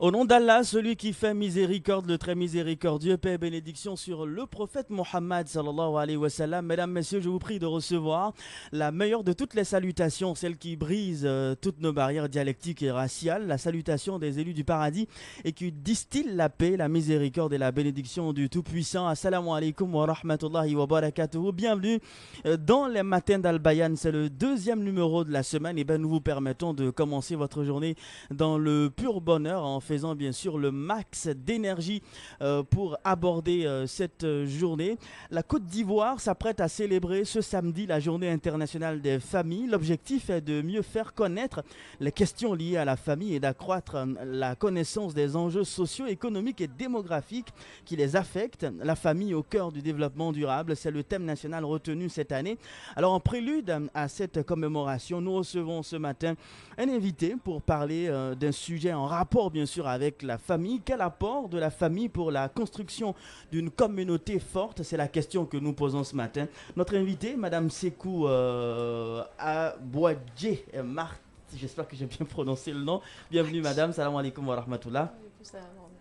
Au nom d'Allah, celui qui fait miséricorde, le très miséricordieux, paix et bénédiction sur le prophète Mohammed sallallahu alayhi wa sallam. Mesdames, messieurs, je vous prie de recevoir la meilleure de toutes les salutations, celle qui brise toutes nos barrières dialectiques et raciales, la salutation des élus du paradis et qui distille la paix, la miséricorde et la bénédiction du Tout-Puissant. Assalamu alaikum wa rahmatullahi wa barakatuhu. Bienvenue dans les matins d'Al-Bayan. C'est le deuxième numéro de la semaine. Et bien, nous vous permettons de commencer votre journée dans le pur bonheur en faisant bien sûr le max d'énergie pour aborder cette journée. La Côte d'Ivoire s'apprête à célébrer ce samedi la journée internationale des familles. L'objectif est de mieux faire connaître les questions liées à la famille et d'accroître la connaissance des enjeux sociaux, économiques et démographiques qui les affectent. La famille au cœur du développement durable, c'est le thème national retenu cette année. Alors en prélude à cette commémoration, nous recevons ce matin un invité pour parler d'un sujet en rapport bien sûr avec la famille. Quel apport de la famille pour la construction d'une communauté forte? C'est la question que nous posons ce matin. Notre invitée, Madame Sekou Abouadje Marti, j'espère que j'ai bien prononcé le nom. Bienvenue Madame, salam alaikum wa rahmatullah.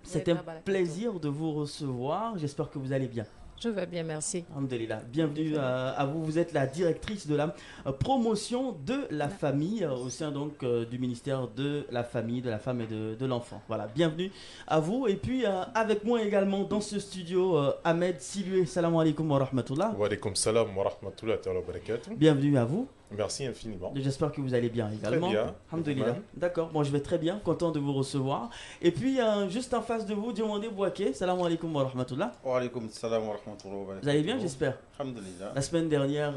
C'est un plaisir de vous recevoir, j'espère que vous allez bien. Je vais bien, merci. Alhamdulillah. Bienvenue à vous. Vous êtes la directrice de la promotion de la famille au sein donc du ministère de la famille, de la femme et de l'enfant. Voilà, bienvenue à vous. Et puis avec moi également dans ce studio, Ahmed Silué. Salam alaikum wa rahmatullah. Wa alaikum salam wa rahmatullah wa barakatuh. Bienvenue à vous. Merci infiniment. J'espère que vous allez bien également. Très bien. Alhamdulillah. D'accord, bon je vais très bien, content de vous recevoir. Et puis juste en face de vous, Diomandé Bouaké. Salam alaikum wa rahmatullah. Wa alaikum salam wa rahmatullah wa barakatuh. Vous allez bien, j'espère. Alhamdulillah. La semaine dernière,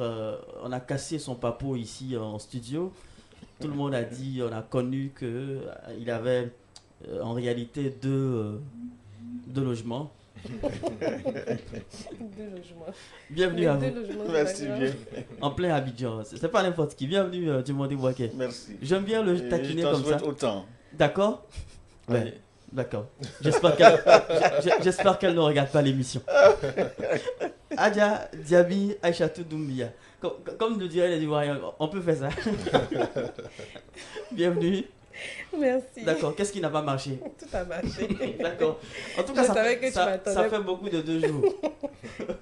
on a cassé son papeau ici en studio. Tout le monde a dit, on a connu qu'il avait en réalité deux logements. Deux logements. Bienvenue à vous. Merci bien. En plein Abidjan. C'est pas n'importe qui. Bienvenue, Dimondé Bouaké. Merci. J'aime bien le taquiner je comme ça. autant. D'accord. Ouais. Allez. D'accord. J'espère qu'elle ne regarde pas l'émission. Adja Diaby Aïchatou Doumbia. Comme le diraient les Ivoiriens, on peut faire ça. Bienvenue. Merci. D'accord. Qu'est-ce qui n'a pas marché? Tout a marché. D'accord. En tout cas, ça fait beaucoup de 2 jours.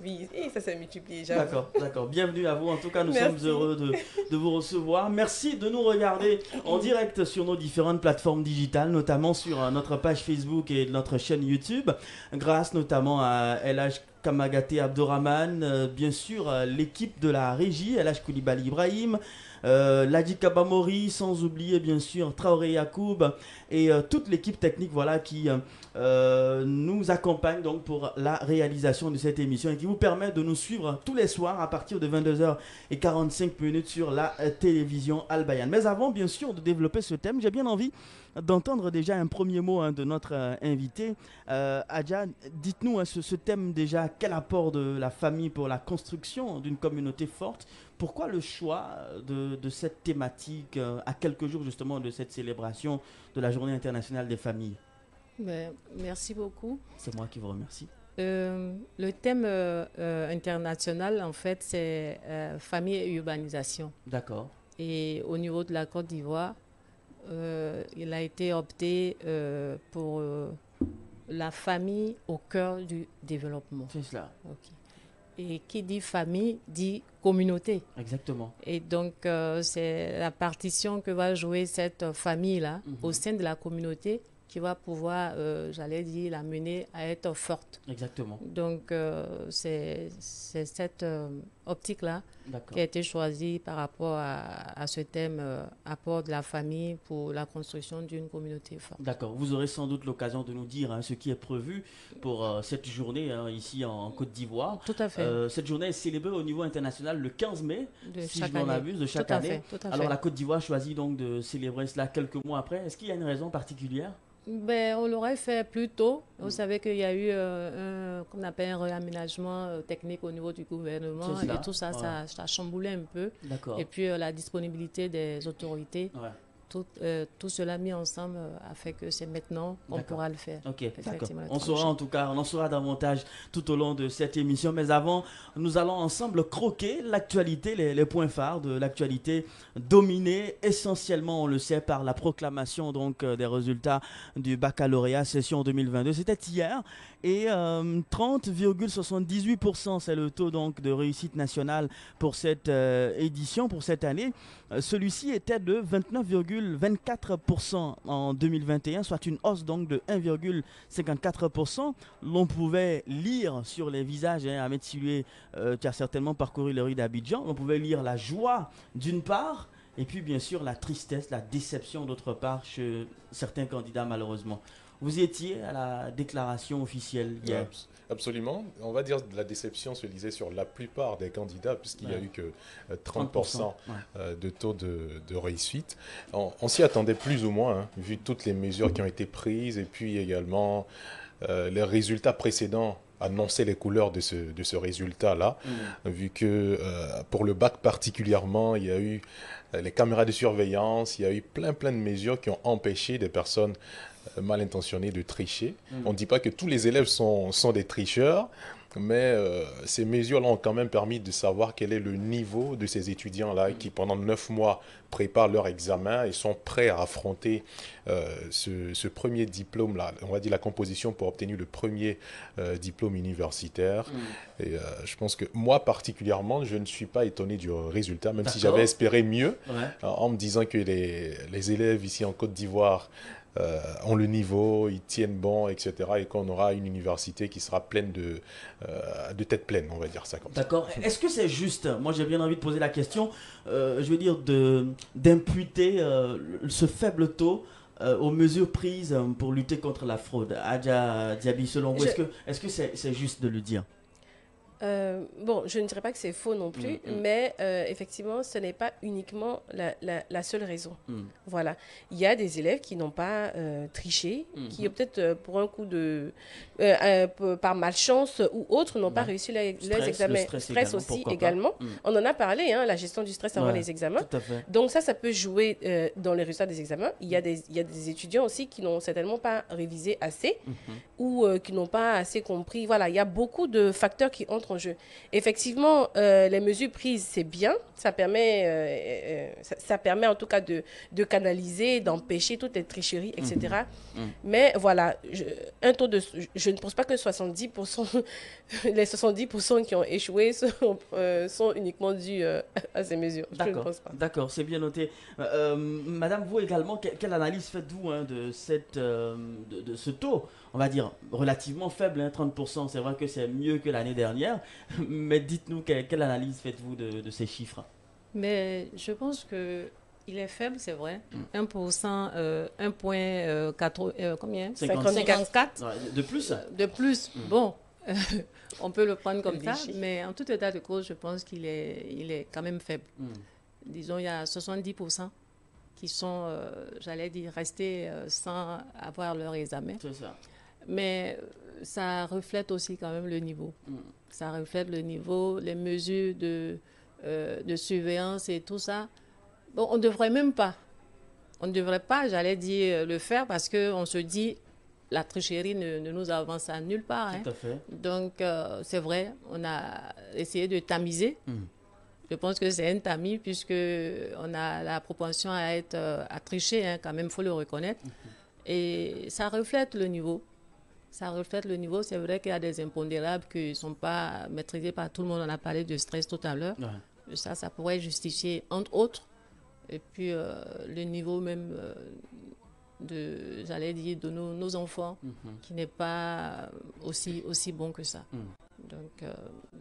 Oui, et ça s'est multiplié. D'accord. Bienvenue à vous. En tout cas, nous Merci. sommes heureux de vous recevoir. Merci de nous regarder en direct sur nos différentes plateformes digitales, notamment sur notre page Facebook et notre chaîne YouTube, grâce notamment à LH Kamagaté Abdourahman, bien sûr l'équipe de la régie, LH Koulibaly Ibrahim, Ladi Kabamori, sans oublier bien sûr Traoré Yacoub et toute l'équipe technique voilà, qui nous accompagne donc pour la réalisation de cette émission et qui vous permet de nous suivre tous les soirs à partir de 22h45 sur la télévision Al-Bayan. Mais avant bien sûr de développer ce thème, j'ai bien envie d'entendre déjà un premier mot de notre invité. Adja, dites-nous ce thème déjà, quel apport de la famille pour la construction d'une communauté forte? Pourquoi le choix de cette thématique à quelques jours justement de cette célébration de la Journée internationale des familles? Merci beaucoup. C'est moi qui vous remercie. Le thème international, en fait, c'est famille et urbanisation. D'accord. Et au niveau de la Côte d'Ivoire, il a été opté pour la famille au cœur du développement. C'est cela. Okay. Et qui dit famille dit communauté. Exactement. Et donc, c'est la partition que va jouer cette famille-là au sein de la communauté qui va pouvoir, j'allais dire, la mener à être forte. Exactement. Donc, c'est cette optique-là qui a été choisie par rapport à ce thème, apport de la famille pour la construction d'une communauté forte. D'accord. Vous aurez sans doute l'occasion de nous dire ce qui est prévu pour cette journée ici en Côte d'Ivoire. Tout à fait. Cette journée est célébrée au niveau international le 15 mai, si je m'en année. abuse, de chaque Tout à année. fait, tout à Alors fait. la Côte d'Ivoire choisit donc de célébrer cela quelques mois après. Est-ce qu'il y a une raison particulière? On l'aurait fait plus tôt. Vous savez qu'il y a eu qu'on appelle un réaménagement technique au niveau du gouvernement et tout ça, ça chamboulait un peu. D'accord. Et puis la disponibilité des autorités tout cela mis ensemble a fait que c'est maintenant qu'on pourra le faire. Ok, d'accord. On saura en tout cas, on en saura davantage tout au long de cette émission. Mais avant, nous allons ensemble croquer l'actualité, les points phares de l'actualité dominée essentiellement, on le sait, par la proclamation donc des résultats du baccalauréat session 2022. C'était hier et 30,78%, c'est le taux donc de réussite nationale pour cette édition, pour cette année. Celui-ci était de 29,24% en 2021, soit une hausse donc de 1,54%. L'on pouvait lire sur les visages, Ahmed Siloué, qui a certainement parcouru les rues d'Abidjan, on pouvait lire la joie d'une part, et puis bien sûr la tristesse, la déception d'autre part chez certains candidats malheureusement. Vous étiez à la déclaration officielle hier. Absolument. On va dire que la déception se lisait sur la plupart des candidats, puisqu'il n'y a eu que 30% de taux de réussite. On s'y attendait plus ou moins, vu toutes les mesures qui ont été prises, et puis également les résultats précédents annonçaient les couleurs de ce résultat-là, vu que pour le bac particulièrement, il y a eu les caméras de surveillance, il y a eu plein de mesures qui ont empêché des personnes mal intentionnées de tricher. On ne dit pas que tous les élèves sont des tricheurs, mais ces mesures-là ont quand même permis de savoir quel est le niveau de ces étudiants-là qui, pendant 9 mois, préparent leur examen et sont prêts à affronter ce premier diplôme-là. On va dire la composition pour obtenir le premier diplôme universitaire. Et je pense que moi, particulièrement, je ne suis pas étonné du résultat, même si j'avais espéré mieux, en me disant que les élèves ici en Côte d'Ivoire ont le niveau, ils tiennent bon, etc. Et qu'on aura une université qui sera pleine de têtes pleines, on va dire ça comme ça. D'accord. Est-ce que c'est juste, moi j'ai bien envie de poser la question, je veux dire d'imputer ce faible taux aux mesures prises pour lutter contre la fraude. Adja Diaby, selon vous, est-ce que c'est juste de le dire? Bon, je ne dirais pas que c'est faux non plus, mais effectivement, ce n'est pas uniquement la seule raison. Voilà. Il y a des élèves qui n'ont pas triché, qui peut-être pour un coup par malchance ou autre, n'ont pas réussi les examens. Le stress aussi également. On en a parlé, la gestion du stress avant les examens. Tout à fait. Donc ça peut jouer dans les résultats des examens. Il y a des étudiants aussi qui n'ont certainement pas révisé assez ou qui n'ont pas assez compris. Voilà, il y a beaucoup de facteurs qui entrent en jeu. Effectivement, les mesures prises, c'est bien. Ça permet en tout cas de canaliser, d'empêcher toutes les tricheries, etc. Mais voilà, je ne pense pas que 70%, les 70% qui ont échoué sont uniquement dus à ces mesures. Je ne pense pas. D'accord, c'est bien noté. Madame, vous également, quelle analyse faites-vous de ce taux, on va dire, relativement faible, 30%, c'est vrai que c'est mieux que l'année dernière, mais dites-nous, quelle analyse faites-vous de ces chiffres? Mais je pense qu'il est faible, c'est vrai. 1%, 1,4, combien? 54. De plus? De plus. Bon, on peut le prendre comme ça, mais en tout état de cause, je pense qu'il est quand même faible. Disons, il y a 70% qui sont, j'allais dire, restés sans avoir leur examen. C'est ça. Mais ça reflète aussi quand même le niveau. Ça reflète le niveau, les mesures de surveillance et tout ça. Bon, on ne devrait même pas. On ne devrait pas, j'allais dire, le faire parce qu'on se dit la tricherie ne nous avance à nulle part. Tout à fait. Donc, c'est vrai, on a essayé de tamiser. Je pense que c'est un tamis puisqu'on a la propension à tricher, quand même, il faut le reconnaître. Et ça reflète le niveau. Ça reflète le niveau. C'est vrai qu'il y a des impondérables qui ne sont pas maîtrisés par tout le monde. On a parlé de stress tout à l'heure. Ça pourrait justifier, entre autres. Et puis, le niveau même j'allais dire, de nos enfants, qui n'est pas aussi bon que ça. Donc,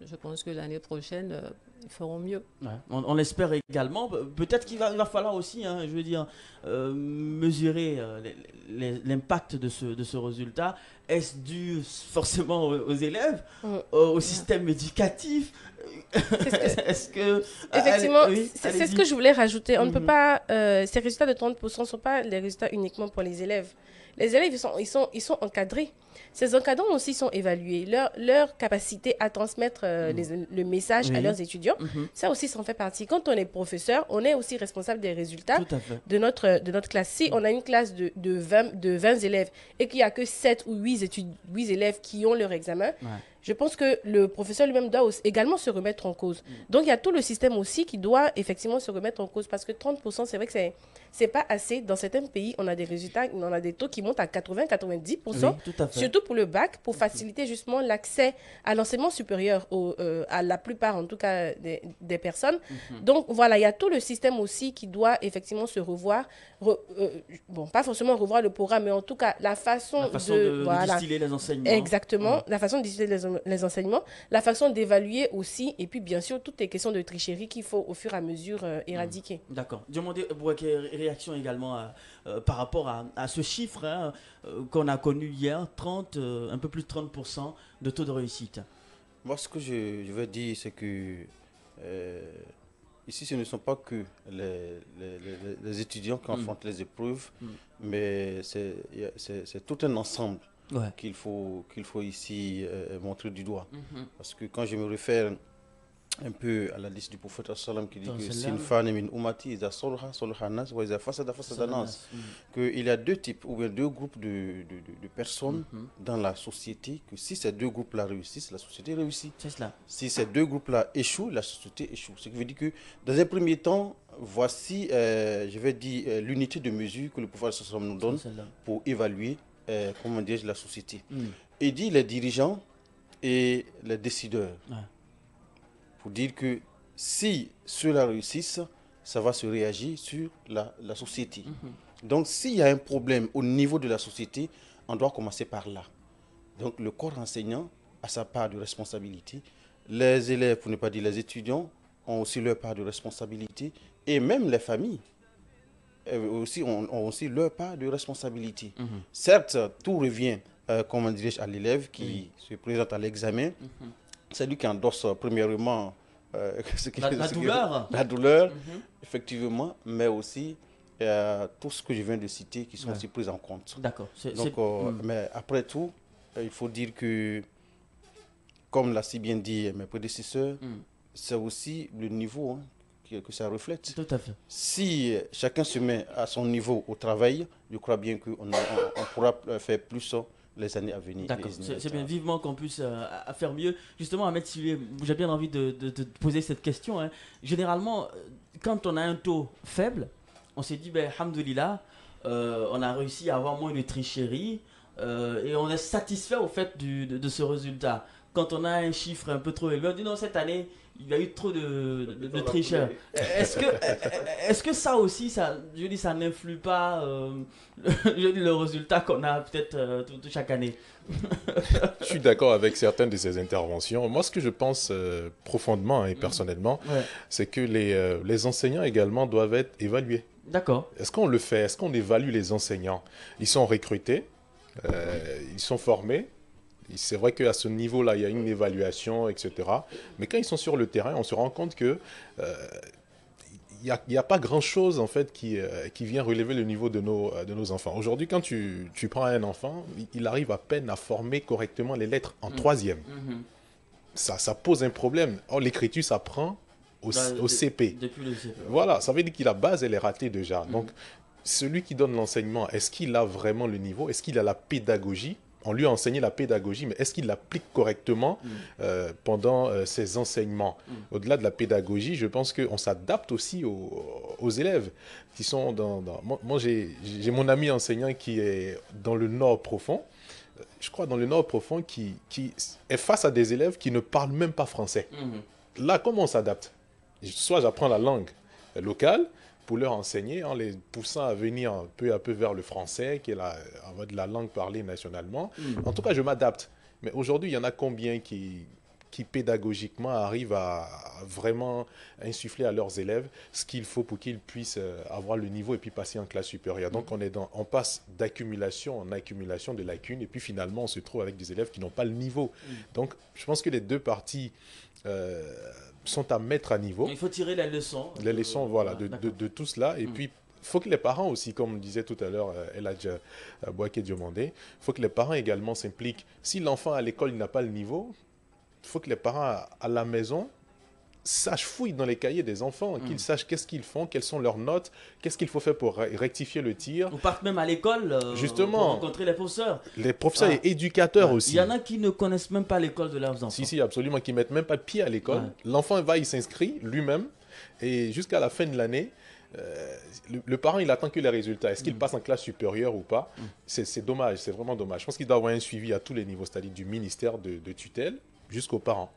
je pense que l'année prochaine, ils feront mieux. On l'espère également. Peut-être qu'il va falloir aussi, je veux dire, mesurer l'impact de ce résultat. Est-ce dû forcément aux élèves, au système éducatif? Effectivement, c'est ce que je voulais rajouter. On ne peut pas, ces résultats de 30% ne sont pas les résultats uniquement pour les élèves. les élèves, ils sont encadrés. Ces encadrants aussi sont évalués. Leur capacité à transmettre le message à leurs étudiants, ça aussi, ça en fait partie. Quand on est professeur, on est aussi responsable des résultats de notre classe. Si on a une classe de 20 élèves et qu'il n'y a que 7 ou 8 élèves qui ont leur examen, je pense que le professeur lui-même doit également se remettre en cause. Donc, il y a tout le système aussi qui doit effectivement se remettre en cause parce que 30%, c'est vrai que c'est pas assez. Dans certains pays, on a des résultats, on a des taux qui montent à 80-90%, surtout pour le bac, pour faciliter justement l'accès à l'enseignement supérieur à la plupart, en tout cas, des personnes. Donc, voilà, il y a tout le système aussi qui doit effectivement se revoir. Bon, pas forcément revoir le programme, mais en tout cas, la façon de distiller les enseignements. Exactement, la façon de distiller les enseignements, la façon d'évaluer aussi, et puis bien sûr, toutes les questions de tricherie qu'il faut au fur et à mesure éradiquer. D'accord. Demandez, Bouaké, réaction également par rapport à ce chiffre qu'on a connu hier, un peu plus de 30% de taux de réussite. Moi, ce que je veux dire, c'est que ici, ce ne sont pas que les étudiants qui affrontent les épreuves, mais c'est tout un ensemble qu'il faut ici montrer du doigt. Parce que quand je me réfère un peu à la liste du prophète sallam qui dit que Sinfan min ummati iza solha solha nas wa iza fasada fasada nas, qu'il y a deux types ou bien deux groupes de personnes dans la société, que si ces deux groupes là réussissent, la société réussit. C'est cela. Si ces deux groupes là échouent, la société échoue. Ce qui veut dire que dans un premier temps, voici je vais dire l'unité de mesure que le prophète sallam nous donne pour évaluer comment dire la société. Il dit les dirigeants et les décideurs. Pour dire que si ceux-là réussissent, ça va se réagir sur la société. Donc, s'il y a un problème au niveau de la société, on doit commencer par là. Donc, le corps enseignant a sa part de responsabilité. Les élèves, pour ne pas dire les étudiants, ont aussi leur part de responsabilité. Et même les familles aussi ont aussi leur part de responsabilité. Certes, tout revient, comment dirais-je, à l'élève qui se présente à l'examen. C'est lui qui endosse premièrement la douleur, effectivement, mais aussi tout ce que je viens de citer qui sont aussi pris en compte. D'accord. Mais après tout, il faut dire que, comme l'a si bien dit mes prédécesseurs, c'est aussi le niveau que ça reflète. Tout à fait. Si chacun se met à son niveau au travail, je crois bien qu'on pourra faire plus les années à venir. D'accord, c'est bien, vivement qu'on puisse faire mieux. Justement, Ahmed Sylvie, j'ai bien envie de te poser cette question. Généralement, quand on a un taux faible, on s'est dit, alhamdoulilah, on a réussi à avoir moins de tricherie et on est satisfait au fait de ce résultat. Quand on a un chiffre un peu trop élevé, on dit non, cette année, il y a eu trop de tricheurs. Est-ce que ça aussi, ça n'influe pas le résultat qu'on a peut-être chaque année? Je suis d'accord avec certaines de ces interventions. Moi, ce que je pense profondément et personnellement, c'est que les enseignants également doivent être évalués. D'accord. Est-ce qu'on le fait? Est-ce qu'on évalue les enseignants? Ils sont recrutés, ils sont formés. C'est vrai qu'à ce niveau-là, il y a une évaluation, etc. Mais quand ils sont sur le terrain, on se rend compte que il n'y a pas grand-chose en fait qui vient relever le niveau de nos enfants. Aujourd'hui, quand tu prends un enfant, il arrive à peine à former correctement les lettres en troisième. Ça pose un problème. Or, l'écriture s'apprend au CP. Depuis le CP. Voilà, ça veut dire que la base, elle est ratée déjà. Donc, celui qui donne l'enseignement, est-ce qu'il a vraiment le niveau? Est-ce qu'il a la pédagogie? On lui a enseigné la pédagogie, mais est-ce qu'il l'applique correctement pendant ses enseignements? Au-delà de la pédagogie, je pense qu'on s'adapte aussi aux élèves qui sont Moi, j'ai mon ami enseignant qui est dans le Nord profond, je crois dans le Nord profond, qui est face à des élèves qui ne parlent même pas français. Là, comment on s'adapte? Soit j'apprends la langue locale, pour leur enseigner, en les poussant à venir peu à peu vers le français, qui est la langue parlée nationalement. En tout cas, je m'adapte. Mais aujourd'hui, il y en a combien qui pédagogiquement arrivent à vraiment insuffler à leurs élèves ce qu'il faut pour qu'ils puissent avoir le niveau et puis passer en classe supérieure. Donc, on passe d'accumulation en accumulation de lacunes et puis finalement, on se trouve avec des élèves qui n'ont pas le niveau. Donc, je pense que les deux parties sont à mettre à niveau. Il faut tirer les leçons. Les leçons, voilà, de tout cela. Et puis, faut que les parents aussi, comme disait tout à l'heure Eladj Boaké Diomandé, il faut que les parents également s'impliquent. Si l'enfant à l'école n'a pas le niveau, il faut que les parents à la maison fouillent dans les cahiers des enfants, qu'ils sachent qu'est-ce qu'ils font, quelles sont leurs notes, qu'est-ce qu'il faut faire pour rectifier le tir. Ou partent même à l'école Justement, pour rencontrer les professeurs. Les professeurs et éducateurs aussi. Il y en a qui ne connaissent même pas l'école de leurs enfants. Si, absolument, qui ne mettent même pas pied à l'école. L'enfant va, il s'inscrit lui-même et jusqu'à la fin de l'année, le parent, il attend que les résultats. Est-ce qu'il passe en classe supérieure ou pas? C'est dommage, c'est vraiment dommage. Je pense qu'il doit y avoir un suivi à tous les niveaux, c'est-à-dire du ministère de tutelle jusqu'aux parents.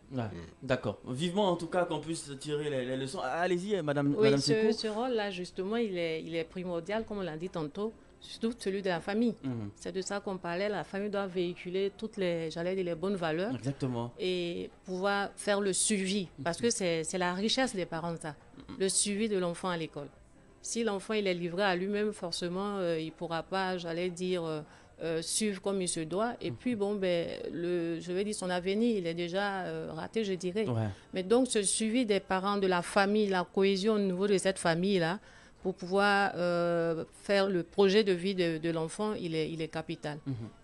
D'accord. Vivement en tout cas qu'on puisse tirer les leçons. Allez-y, madame. Oui, madame ce rôle-là, justement, il est primordial, comme on l'a dit tantôt, surtout celui de la famille. C'est de ça qu'on parlait. La famille doit véhiculer toutes les bonnes valeurs. Exactement. Et pouvoir faire le suivi. Parce que c'est la richesse des parents, ça. Le suivi de l'enfant à l'école. Si l'enfant il est livré à lui-même, forcément, il ne pourra pas, suivre comme il se doit. Et puis, je vais dire, son avenir, il est déjà raté, je dirais. Mais donc, ce suivi des parents, de la famille, la cohésion au niveau de cette famille-là, pour pouvoir faire le projet de vie de l'enfant, il est capital.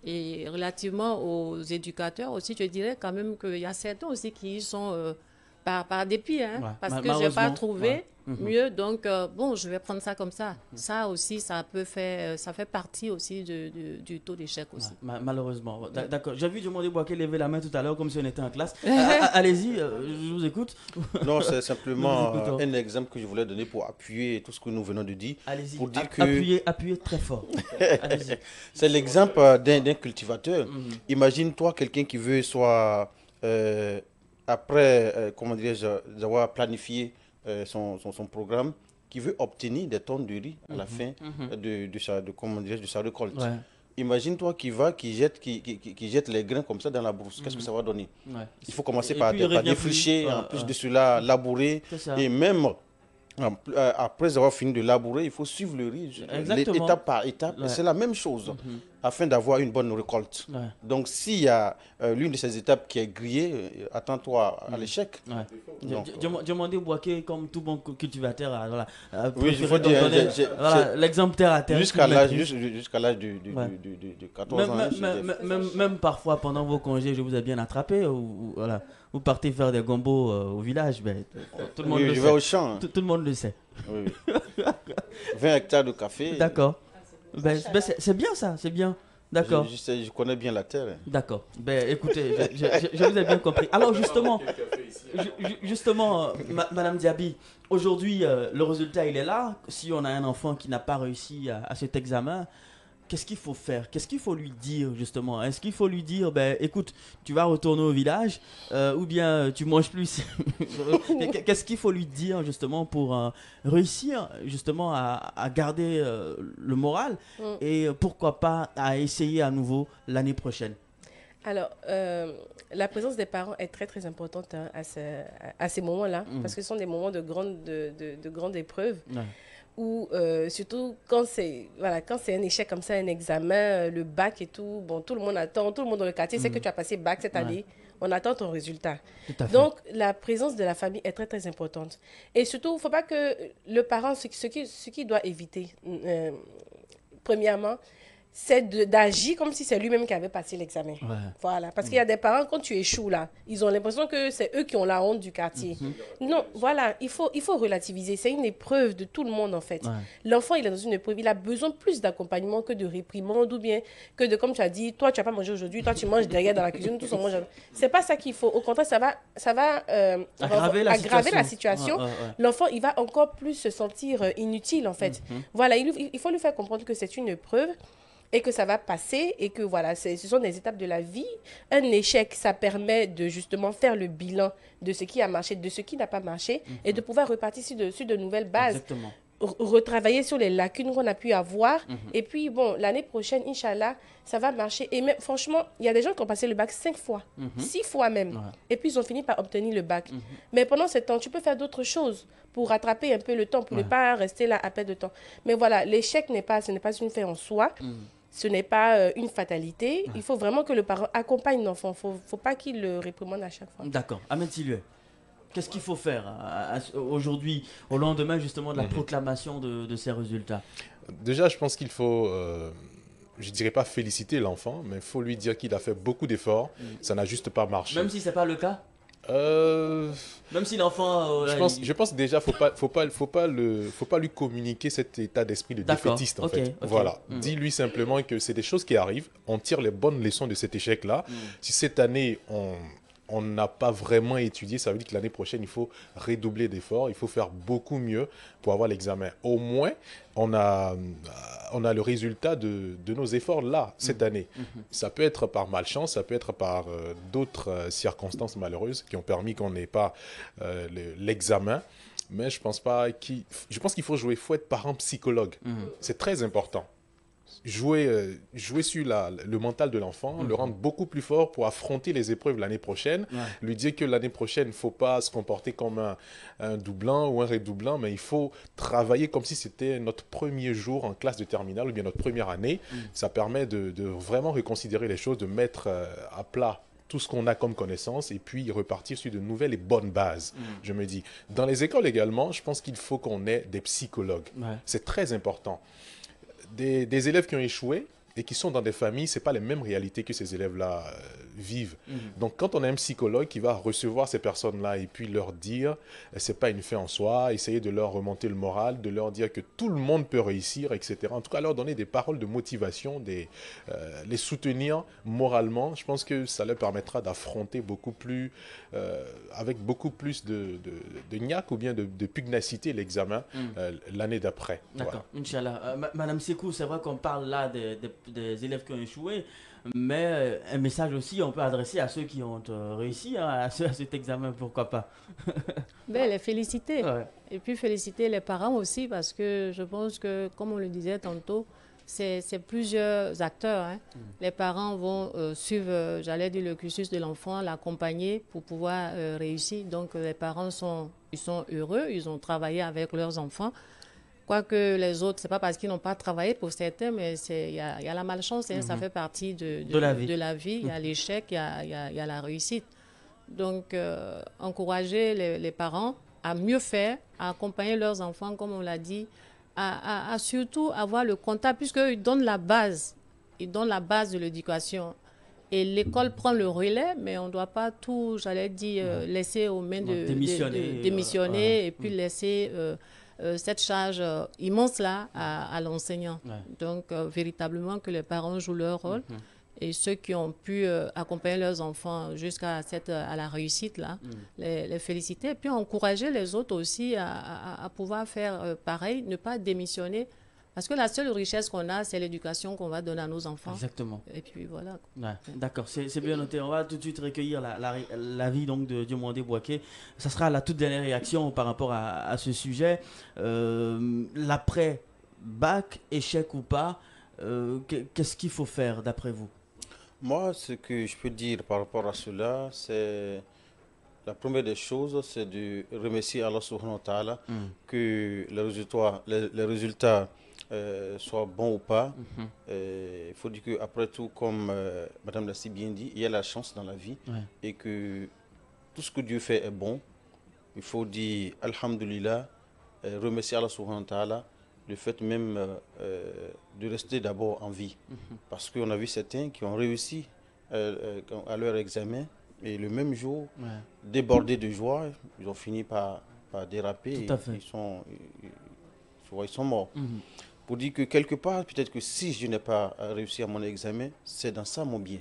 Et relativement aux éducateurs aussi, je dirais quand même qu'il y a certains aussi qui y sont par dépit, parce que je n'ai pas trouvé mieux, donc je vais prendre ça comme ça. Ça aussi, ça fait partie aussi du taux d'échec aussi. Malheureusement. D'accord. J'ai vu Diomandé Boaké lever la main tout à l'heure comme si on était en classe. Allez-y, je vous écoute. Non, c'est simplement un exemple que je voulais donner pour appuyer tout ce que nous venons de dire. Allez-y, pour dire appuyez très fort. C'est l'exemple d'un cultivateur. Imagine-toi quelqu'un qui veut soit... après, d'avoir planifié son programme, qui veut obtenir des tonnes de riz à la fin de sa récolte. Imagine-toi qui jette les grains comme ça dans la brousse. Qu'est-ce que ça va donner? Il faut commencer par défricher, en plus de cela, labourer. Et même après avoir fini de labourer, il faut suivre le riz étape par étape. C'est la même chose afin d'avoir une bonne récolte. Donc, s'il y a l'une de ces étapes qui est grillée, attends-toi à l'échec. Diomandé Boaké, comme tout bon cultivateur, oui, il faut dire l'exemple terre à terre. Jusqu'à l'âge de 14 ans. Même parfois, pendant vos congés, je vous ai bien attrapé. Vous partez faire des gombos au village. Tout le monde le sait. Je vais au champ. Tout le monde le sait. 20 hectares de café. D'accord. C'est bien ça, c'est bien. D'accord. Je connais bien la terre. D'accord. Écoutez, je vous ai bien compris. Alors justement, Madame Diaby, aujourd'hui, le résultat, il est là. Si on a un enfant qui n'a pas réussi à cet examen, qu'est-ce qu'il faut faire? Qu'est-ce qu'il faut lui dire, justement? Est-ce qu'il faut lui dire, écoute, tu vas retourner au village ou bien tu manges plus? Qu'est-ce qu'il faut lui dire, justement, pour réussir, justement, à garder le moral et pourquoi pas à essayer à nouveau l'année prochaine? Alors, la présence des parents est très, très importante à ces moments-là parce que ce sont des moments de grande épreuve. Ou surtout quand c'est un échec comme ça, un examen, le bac et tout, tout le monde attend, tout le monde dans le quartier sait que tu as passé bac cette année, on attend ton résultat. Donc, la présence de la famille est très, très importante. Et surtout, il ne faut pas que le parent, ce qu'il doit éviter, premièrement, c'est d'agir comme si c'est lui-même qui avait passé l'examen. Voilà. Parce qu'il y a des parents, quand tu échoues là, ils ont l'impression que c'est eux qui ont la honte du quartier. Non, voilà, il faut relativiser. C'est une épreuve de tout le monde en fait. L'enfant, il est dans une épreuve, il a besoin plus d'accompagnement que de réprimande ou bien que de, comme tu as dit, toi tu n'as pas mangé aujourd'hui, toi tu manges derrière dans la cuisine, tous on mange. C'est pas ça qu'il faut. Au contraire, ça va aggraver la situation. L'enfant, il va encore plus se sentir inutile en fait. Voilà, il faut lui faire comprendre que c'est une épreuve et que ça va passer et que voilà, ce sont des étapes de la vie. Un échec, ça permet de justement faire le bilan de ce qui a marché, de ce qui n'a pas marché et de pouvoir repartir sur de nouvelles bases. Exactement. Retravailler sur les lacunes qu'on a pu avoir. Et puis, l'année prochaine, Inch'Allah, ça va marcher. Et même, franchement, il y a des gens qui ont passé le bac 5 fois, 6 fois même. Et puis, ils ont fini par obtenir le bac. Mais pendant ce temps, tu peux faire d'autres choses pour rattraper un peu le temps, pour ne pas rester là à perdre de temps. Mais voilà, l'échec, ce n'est pas une fin en soi. Ce n'est pas une fatalité. Il faut vraiment que le parent accompagne l'enfant. Il ne faut pas qu'il le réprimande à chaque fois. D'accord. Ahmed Silué. Qu'est-ce qu'il faut faire aujourd'hui, au lendemain justement de la proclamation de ces résultats? Déjà, je pense qu'il faut, je dirais pas féliciter l'enfant, mais il faut lui dire qu'il a fait beaucoup d'efforts. Ça n'a juste pas marché. Même si c'est pas le cas? Euh, Même si l'enfant... je pense déjà faut pas lui communiquer cet état d'esprit de défaitiste en fait. Voilà, dis-lui simplement que c'est des choses qui arrivent. On tire les bonnes leçons de cet échec-là. Si cette année on n'a pas vraiment étudié, ça veut dire que l'année prochaine, il faut redoubler d'efforts, il faut faire beaucoup mieux pour avoir l'examen. Au moins, on a le résultat de nos efforts là, cette année. Ça peut être par malchance, ça peut être par d'autres circonstances malheureuses qui ont permis qu'on n'ait pas l'examen. Mais je pense qu'il faut jouer, il faut être parent psychologue. C'est très important. Jouer sur le mental de l'enfant, le rendre beaucoup plus fort pour affronter les épreuves l'année prochaine, lui dire que l'année prochaine, il ne faut pas se comporter comme un doublant ou un redoublant, mais il faut travailler comme si c'était notre premier jour en classe de terminale ou bien notre première année. Ça permet de vraiment reconsidérer les choses, de mettre à plat tout ce qu'on a comme connaissance et puis repartir sur de nouvelles et bonnes bases, je me dis. Dans les écoles également, je pense qu'il faut qu'on ait des psychologues. C'est très important. Des élèves qui ont échoué et qui sont dans des familles, ce n'est pas les mêmes réalités que ces élèves-là vivent. Donc, quand on a un psychologue qui va recevoir ces personnes-là et puis leur dire, ce n'est pas une fin en soi, essayer de leur remonter le moral, de leur dire que tout le monde peut réussir, etc. En tout cas, leur donner des paroles de motivation, les soutenir moralement, je pense que ça leur permettra d'affronter beaucoup plus, avec beaucoup plus de niaque ou bien de pugnacité l'examen l'année d'après. D'accord, voilà. Inch'Allah. Madame Sekou, c'est vrai qu'on parle là des élèves qui ont échoué, mais un message aussi on peut adresser à ceux qui ont réussi à cet examen, pourquoi pas. Ben, les féliciter. Et puis féliciter les parents aussi, parce que je pense que, comme on le disait tantôt, c'est plusieurs acteurs. Les parents vont suivre, j'allais dire, le cursus de l'enfant, l'accompagner pour pouvoir réussir. Donc les parents ils sont heureux, ils ont travaillé avec leurs enfants. Quoique les autres, ce n'est pas parce qu'ils n'ont pas travaillé pour certains, mais il y a la malchance, ça fait partie de la vie. Il y a l'échec, il y a la réussite. Donc, encourager les parents à mieux faire, à accompagner leurs enfants, comme on l'a dit, à surtout avoir le contact, puisqu'ils donnent la base. Ils donnent la base de l'éducation. Et l'école prend le relais, mais on ne doit pas tout, j'allais dire, laisser aux mains de démissionner et puis laisser... cette charge immense-là à l'enseignant. Donc, véritablement, que les parents jouent leur rôle et ceux qui ont pu accompagner leurs enfants jusqu'à la réussite-là, les féliciter et puis encourager les autres aussi à pouvoir faire pareil, ne pas démissionner. Parce que la seule richesse qu'on a, c'est l'éducation qu'on va donner à nos enfants. Exactement. Et puis voilà. D'accord, c'est bien noté. On va tout de suite recueillir l'avis donc de Diomandé Bouaké. Ça sera la toute dernière réaction par rapport à ce sujet. L'après-bac, échec ou pas, qu'est-ce qu'il faut faire d'après vous? Moi, ce que je peux dire par rapport à cela, c'est... La première des choses, c'est de remercier Allah subhanahu wa ta'ala que les résultats soient bons ou pas. Il faut dire qu'après tout, comme Madame l'a si bien dit, il y a la chance dans la vie et que tout ce que Dieu fait est bon. Il faut dire Alhamdulillah, remercier Allah subhanahu wa ta'ala, le fait même de rester d'abord en vie. Parce qu'on a vu certains qui ont réussi à leur examen. Et le même jour, débordés de joie, ils ont fini par déraper. Tout à fait. Ils sont morts. Pour dire que quelque part, peut-être que si je n'ai pas réussi à mon examen, c'est dans ça mon bien.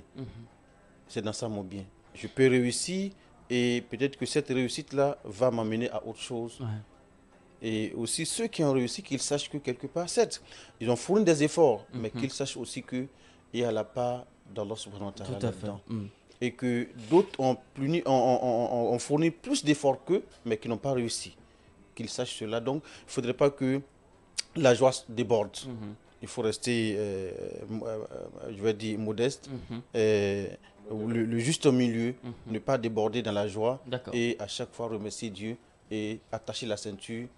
C'est dans ça mon bien. Je peux réussir et peut-être que cette réussite-là va m'amener à autre chose. Et aussi ceux qui ont réussi, qu'ils sachent que quelque part, certes, ils ont fourni des efforts, mais qu'ils sachent aussi qu'il y a la part d'Allah subhanahu wa ta'ala là-dedans. Et que d'autres ont fourni plus d'efforts qu'eux, mais qui n'ont pas réussi. Qu'ils sachent cela. Donc, il ne faudrait pas que la joie déborde. Il faut rester, je vais dire, modeste, le juste milieu, ne pas déborder dans la joie et à chaque fois remercier Dieu et attacher la ceinture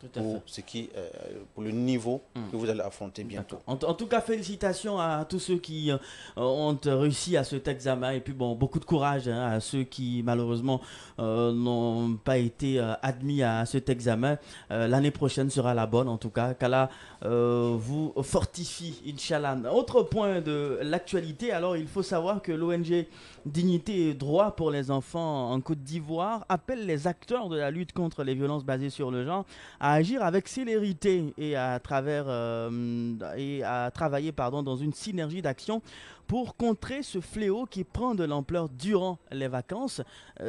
pour le niveau que vous allez affronter bientôt. En tout cas, félicitations à tous ceux qui ont réussi à cet examen et puis bon, beaucoup de courage à ceux qui malheureusement n'ont pas été admis à cet examen. L'année prochaine sera la bonne en tout cas. Qu'Allah vous fortifie, Inch'Allah. Autre point de l'actualité, alors il faut savoir que l'ONG Dignité et Droit pour les enfants en Côte d'Ivoire appelle les acteurs de la lutte contre les violences basées sur le genre à agir avec célérité et à travailler dans une synergie d'action pour contrer ce fléau qui prend de l'ampleur durant les vacances.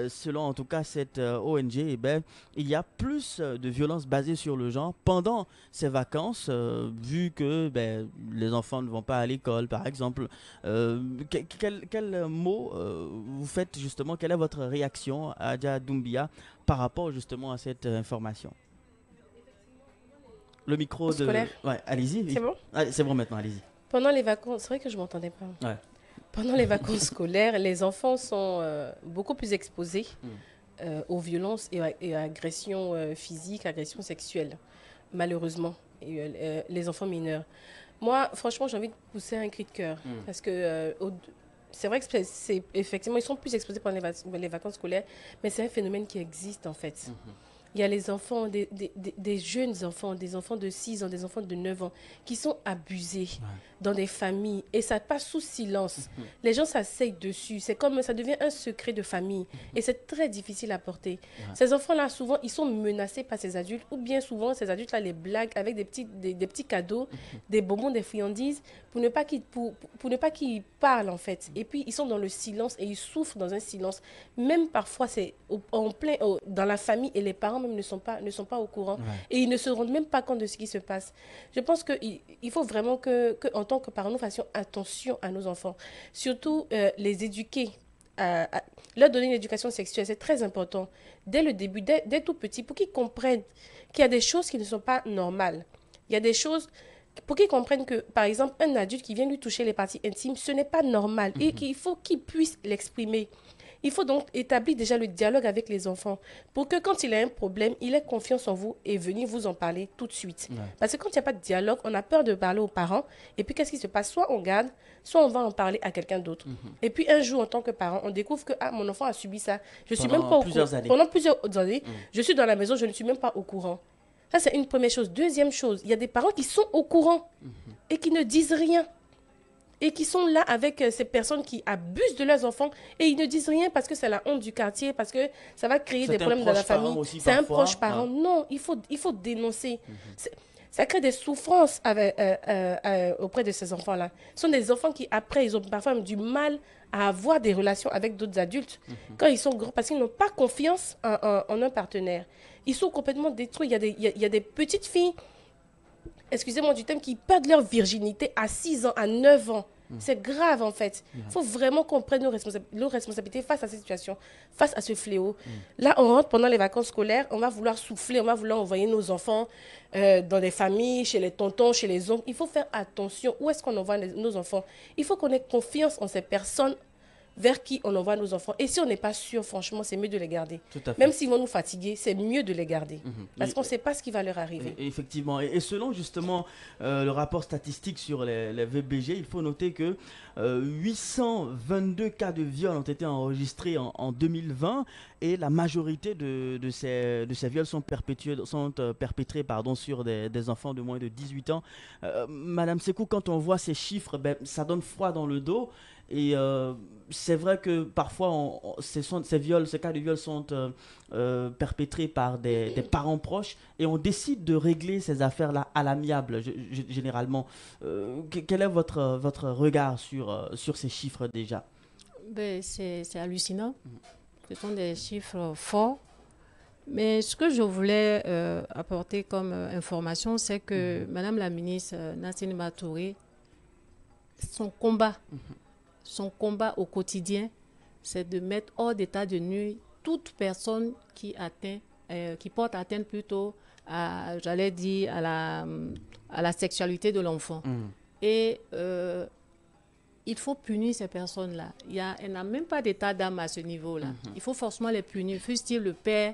Selon en tout cas cette ONG, il y a plus de violences basées sur le genre pendant ces vacances, vu que les enfants ne vont pas à l'école, par exemple. Quel mot vous faites justement, quelle est votre réaction, Adja Doumbia, par rapport justement à cette information? Le micro scolaire. Ouais, allez-y. C'est bon? Allez, c'est bon maintenant, allez-y. Pendant les vacances, c'est vrai que je ne m'entendais pas. Ouais. Pendant les vacances scolaires, les enfants sont beaucoup plus exposés aux violences et à agressions physiques, agressions sexuelles, malheureusement, les enfants mineurs. Moi, franchement, j'ai envie de pousser un cri de cœur parce que c'est vrai que effectivement, ils sont plus exposés pendant les vacances scolaires, mais c'est un phénomène qui existe en fait. Il y a les enfants, des jeunes enfants, des enfants de 6 ans, des enfants de 9 ans, qui sont abusés dans des familles. Et ça passe sous silence. Les gens s'asseyent dessus. C'est comme ça devient un secret de famille. Et c'est très difficile à porter. Ces enfants-là, souvent, ils sont menacés par ces adultes. Ou bien souvent, ces adultes-là les blaguent avec des petits cadeaux, des bonbons, des friandises, pour ne pas qu'ils parlent, en fait. Et puis, ils sont dans le silence et ils souffrent dans un silence. Même parfois, c'est dans la famille et les parents même ne sont pas au courant et ils ne se rendent même pas compte de ce qui se passe. Je pense qu'il faut vraiment que en tant que parents, nous fassions attention à nos enfants. Surtout les éduquer, leur donner une éducation sexuelle, c'est très important. Dès le début, dès tout petit, pour qu'ils comprennent qu'il y a des choses qui ne sont pas normales. Il y a des choses pour qu'ils comprennent que, par exemple, un adulte qui vient lui toucher les parties intimes, ce n'est pas normal et qu'il faut qu'il puisse l'exprimer. Il faut donc établir déjà le dialogue avec les enfants pour que quand il a un problème, il ait confiance en vous et venir vous en parler tout de suite. Parce que quand il n'y a pas de dialogue, on a peur de parler aux parents et puis qu'est-ce qui se passe? Soit on garde, soit on va en parler à quelqu'un d'autre. Et puis un jour, en tant que parent, on découvre que mon enfant a subi ça. Pendant plusieurs années, je suis dans la maison, je ne suis même pas au courant. Ça, c'est une première chose. Deuxième chose, il y a des parents qui sont au courant et qui ne disent rien. Et qui sont là avec ces personnes qui abusent de leurs enfants et ils ne disent rien parce que c'est la honte du quartier, parce que ça va créer des problèmes dans la famille. C'est un proche parent. Non, il faut dénoncer. Ça crée des souffrances auprès de ces enfants-là. Ce sont des enfants qui, après, ils ont parfois du mal à avoir des relations avec d'autres adultes quand ils sont grands parce qu'ils n'ont pas confiance en un partenaire. Ils sont complètement détruits. Il y a des petites filles, excusez-moi du terme, qui perdent leur virginité à 6 ans, à 9 ans. C'est grave en fait. Il faut vraiment qu'on prenne nos responsabilités face à cette situation, face à ce fléau. Là, on rentre pendant les vacances scolaires, on va vouloir souffler, on va vouloir envoyer nos enfants dans des familles, chez les tontons, chez les oncles. Il faut faire attention. Où est-ce qu'on envoie nos enfants? Il faut qu'on ait confiance en ces personnes vers qui on envoie nos enfants. Et si on n'est pas sûr, franchement, c'est mieux de les garder. Même s'ils vont nous fatiguer, c'est mieux de les garder. Parce qu'on ne sait pas ce qui va leur arriver. Effectivement. Et selon justement le rapport statistique sur les VBG, il faut noter que 822 cas de viol ont été enregistrés en 2020 et la majorité de ces viols sont perpétrés sur des enfants de moins de 18 ans. Madame Sekou, quand on voit ces chiffres, ça donne froid dans le dos. Et c'est vrai que parfois, ces cas de viol sont perpétrés par des parents proches et on décide de régler ces affaires-là à l'amiable, généralement. Quel est votre regard sur ces chiffres déjà? C'est hallucinant. Ce sont des chiffres forts. Mais ce que je voulais apporter comme information, c'est que Madame la ministre Nassine Matouré, son combat au quotidien, c'est de mettre hors d'état de nuire toute personne qui porte atteinte plutôt à la sexualité de l'enfant. Et il faut punir ces personnes-là. Elle n'a même pas d'état d'âme à ce niveau-là. Il faut forcément les punir. Fût-il le père,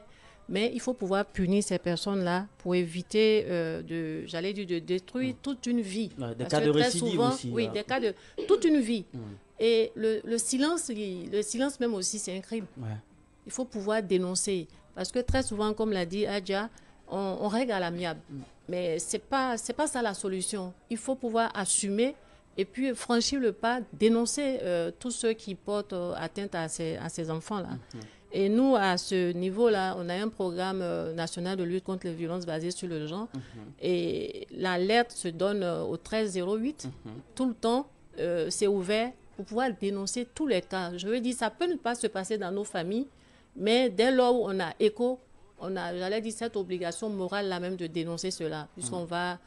Mais il faut pouvoir punir ces personnes-là pour éviter de détruire toute une vie. Ouais, des Parce cas que de très récidive souvent, aussi. oui, des cas de toute une vie. Et le silence même aussi, c'est un crime. Ouais. Il faut pouvoir dénoncer. Parce que très souvent, comme l'a dit Adja, on règle à l'amiable. Mais c'est pas ça la solution. Il faut pouvoir assumer et puis franchir le pas, dénoncer tous ceux qui portent atteinte à ces enfants-là. Et nous, à ce niveau-là, on a un programme national de lutte contre les violences basées sur le genre. Et l'alerte se donne au 1308. Tout le temps, c'est ouvert pour pouvoir dénoncer tous les cas. Je veux dire, ça peut ne pas se passer dans nos familles, mais dès lors où on a écho, on a, j'allais dire, cette obligation morale là même de dénoncer cela, puisqu'on va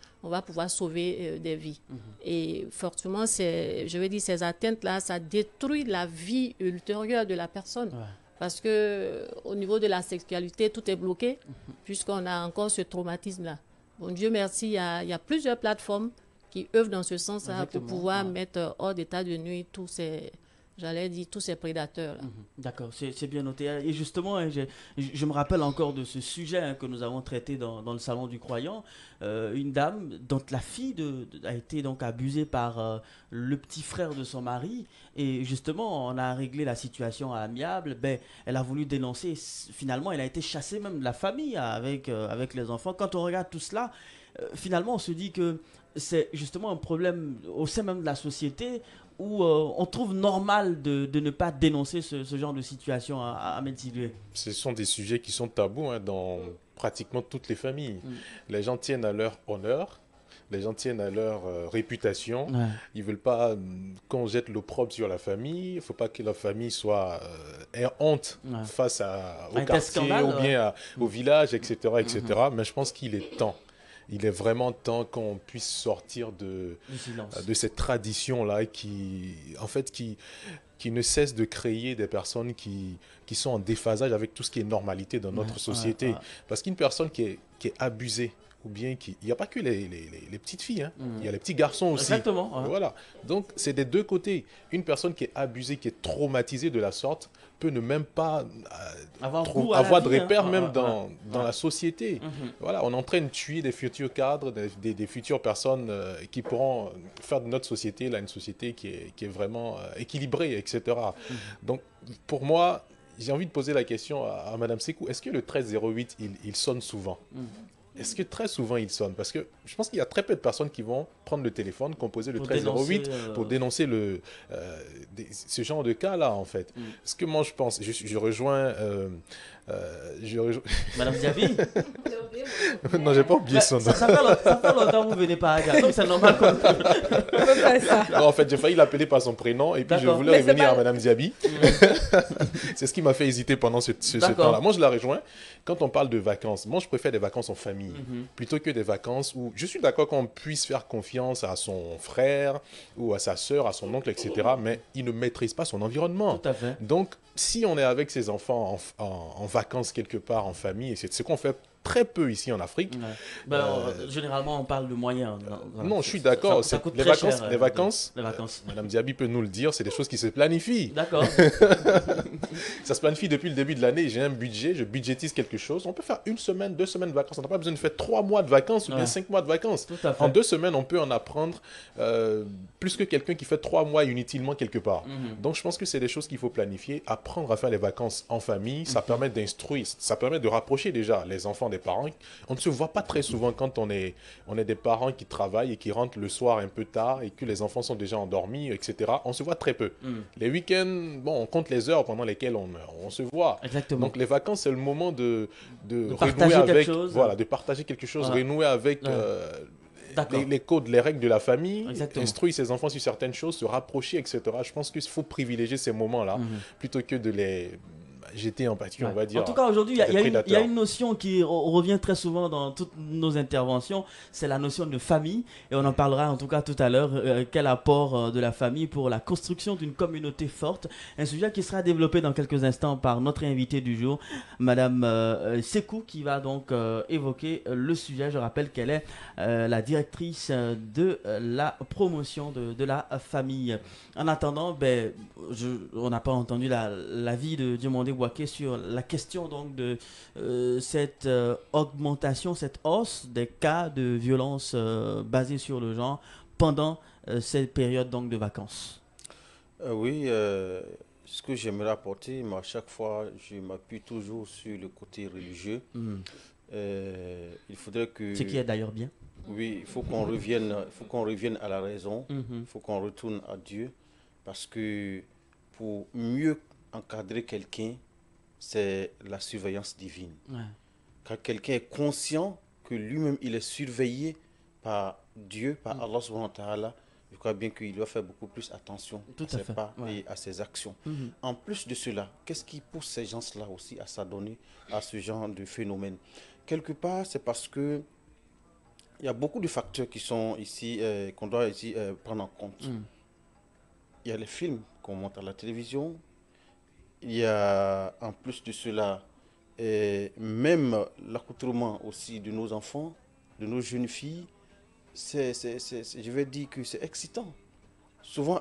pouvoir sauver des vies. Et forcément, je veux dire, ces atteintes-là, ça détruit la vie ultérieure de la personne. Ouais. Parce qu'au niveau de la sexualité, tout est bloqué, puisqu'on a encore ce traumatisme-là. Bon, Dieu merci, il y a plusieurs plateformes qui œuvrent dans ce sens-là pour pouvoir mettre hors d'état de nuit tous ces prédateurs. D'accord, c'est bien noté. Et justement, je me rappelle encore de ce sujet que nous avons traité dans le Salon du Croyant. Une dame dont la fille a été donc abusée par le petit frère de son mari. Et justement, on a réglé la situation à amiable. Elle a voulu dénoncer. Finalement, elle a été chassée même de la famille avec les enfants. Quand on regarde tout cela, finalement, on se dit que c'est justement un problème au sein même de la société où on trouve normal de ne pas dénoncer ce genre de situation à Médilé. Ce sont des sujets qui sont tabous dans pratiquement toutes les familles. Les gens tiennent à leur honneur, les gens tiennent à leur réputation. Ouais. Ils ne veulent pas qu'on jette l'opprobre sur la famille. Il ne faut pas que la famille soit ait honte face au quartier ou bien au village, etc. etc. Mais je pense qu'il est temps. Il est vraiment temps qu'on puisse sortir de cette tradition-là qui ne cesse de créer des personnes qui sont en déphasage avec tout ce qui est normalité dans notre société. Parce qu'une personne qui est abusée, ou bien il n'y a pas que les petites filles, il y a les petits garçons aussi. Exactement. Voilà. Donc, c'est des deux côtés. Une personne qui est abusée, qui est traumatisée de la sorte, peut ne même pas avoir de repères dans la société. Voilà, on est en train de tuer des futurs cadres, des futures personnes qui pourront faire de notre société là, une société qui est vraiment équilibrée, etc. Donc, pour moi, j'ai envie de poser la question à Madame Sekou. Est-ce que le 1308, il sonne souvent? Est-ce que très souvent il sonne? Parce que je pense qu'il y a très peu de personnes qui vont prendre le téléphone, composer le 1308 pour dénoncer ce genre de cas-là, en fait. Ce que moi je pense, je rejoins... Madame Diaby. Non, j'ai pas oublié son nom. Ça fait longtemps que vous venez pas à Agathe, donc c'est normal qu'on non, en fait, j'ai failli l'appeler par son prénom et puis je voulais revenir à Madame Diaby. C'est ce qui m'a fait hésiter pendant ce temps-là. Moi, je la rejoins. Quand on parle de vacances, moi, je préfère des vacances en famille plutôt que des vacances où je suis d'accord qu'on puisse faire confiance à son frère ou à sa sœur, à son oncle, etc. Mais il ne maîtrise pas son environnement. Tout à fait. Donc, si on est avec ses enfants en vacances quelque part en famille, et c'est ce qu'on fait très peu ici en Afrique. Généralement, on parle de moyens. Non, je suis d'accord. Les vacances, vacances. Madame Diaby peut nous le dire, c'est des choses qui se planifient. D'accord. Ça se planifie depuis le début de l'année. J'ai un budget, je budgétise quelque chose. On peut faire 1 semaine, 2 semaines de vacances. On n'a pas besoin de faire 3 mois de vacances ou bien 5 mois de vacances. Tout à fait. En 2 semaines, on peut en apprendre plus que quelqu'un qui fait 3 mois inutilement quelque part. Donc, je pense que c'est des choses qu'il faut planifier. Apprendre à faire les vacances en famille, ça permet d'instruire, ça permet de rapprocher déjà les enfants des parents. On ne se voit pas très souvent quand on est des parents qui travaillent et qui rentrent le soir un peu tard et que les enfants sont déjà endormis, etc. On se voit très peu. Les week-ends, on compte les heures pendant lesquelles on se voit. Exactement. Donc les vacances, c'est le moment de renouer avec, de partager quelque chose, renouer avec les codes, les règles de la famille, instruire ses enfants sur certaines choses, se rapprocher, etc. Je pense qu'il faut privilégier ces moments-là plutôt que de les jeter en pâture, on va dire. En tout cas, aujourd'hui, il y a une notion qui revient très souvent dans toutes nos interventions, c'est la notion de famille. Et on en parlera en tout cas tout à l'heure. Quel apport de la famille pour la construction d'une communauté forte. Un sujet qui sera développé dans quelques instants par notre invitée du jour, Madame Sekou, qui va donc évoquer le sujet. Je rappelle qu'elle est la directrice de la promotion de la famille. En attendant, on n'a pas entendu l'avis de Diomandé demander Waké sur la question donc de cette augmentation, cette hausse des cas de violence basée sur le genre pendant cette période donc de vacances. Oui, ce que j'aimerais apporter, mais à chaque fois, je m'appuie toujours sur le côté religieux. Il faudrait que... Ce qui est d'ailleurs bien. Oui, il faut qu'on revienne à la raison, il faut qu'on retourne à Dieu, parce que pour mieux encadrer quelqu'un, c'est la surveillance divine. Ouais. Quand quelqu'un est conscient que lui-même, il est surveillé par Dieu, par Allah subhanahu wa ta'ala, je crois bien qu'il doit faire beaucoup plus attention à ses pas et à ses actions. En plus de cela, qu'est-ce qui pousse ces gens-là aussi à s'adonner à ce genre de phénomène? Quelque part, c'est parce que il y a beaucoup de facteurs qui sont ici, qu'on doit ici prendre en compte. Il y a les films qu'on montre à la télévision. Il y a, en plus de cela, même l'accoutrement aussi de nos enfants, de nos jeunes filles. Je vais dire que c'est excitant. Souvent,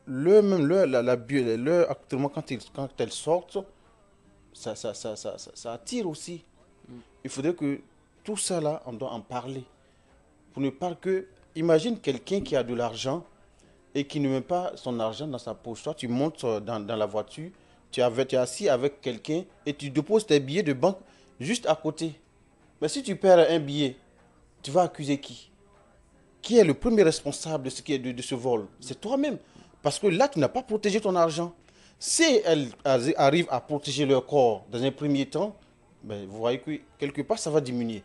leur accoutrement, quand elles sortent, ça attire aussi. Il faudrait que tout ça là, on doit en parler. Pour ne pas que, imagine quelqu'un qui a de l'argent et qui ne met pas son argent dans sa poche. Toi, tu montes dans la voiture, tu es assis avec quelqu'un et tu déposes tes billets de banque juste à côté. Mais si tu perds un billet, tu vas accuser qui? Qui est le premier responsable de ce vol? C'est toi-même. Parce que là, tu n'as pas protégé ton argent. Si elles arrivent à protéger leur corps dans un premier temps, ben, vous voyez que quelque part, ça va diminuer.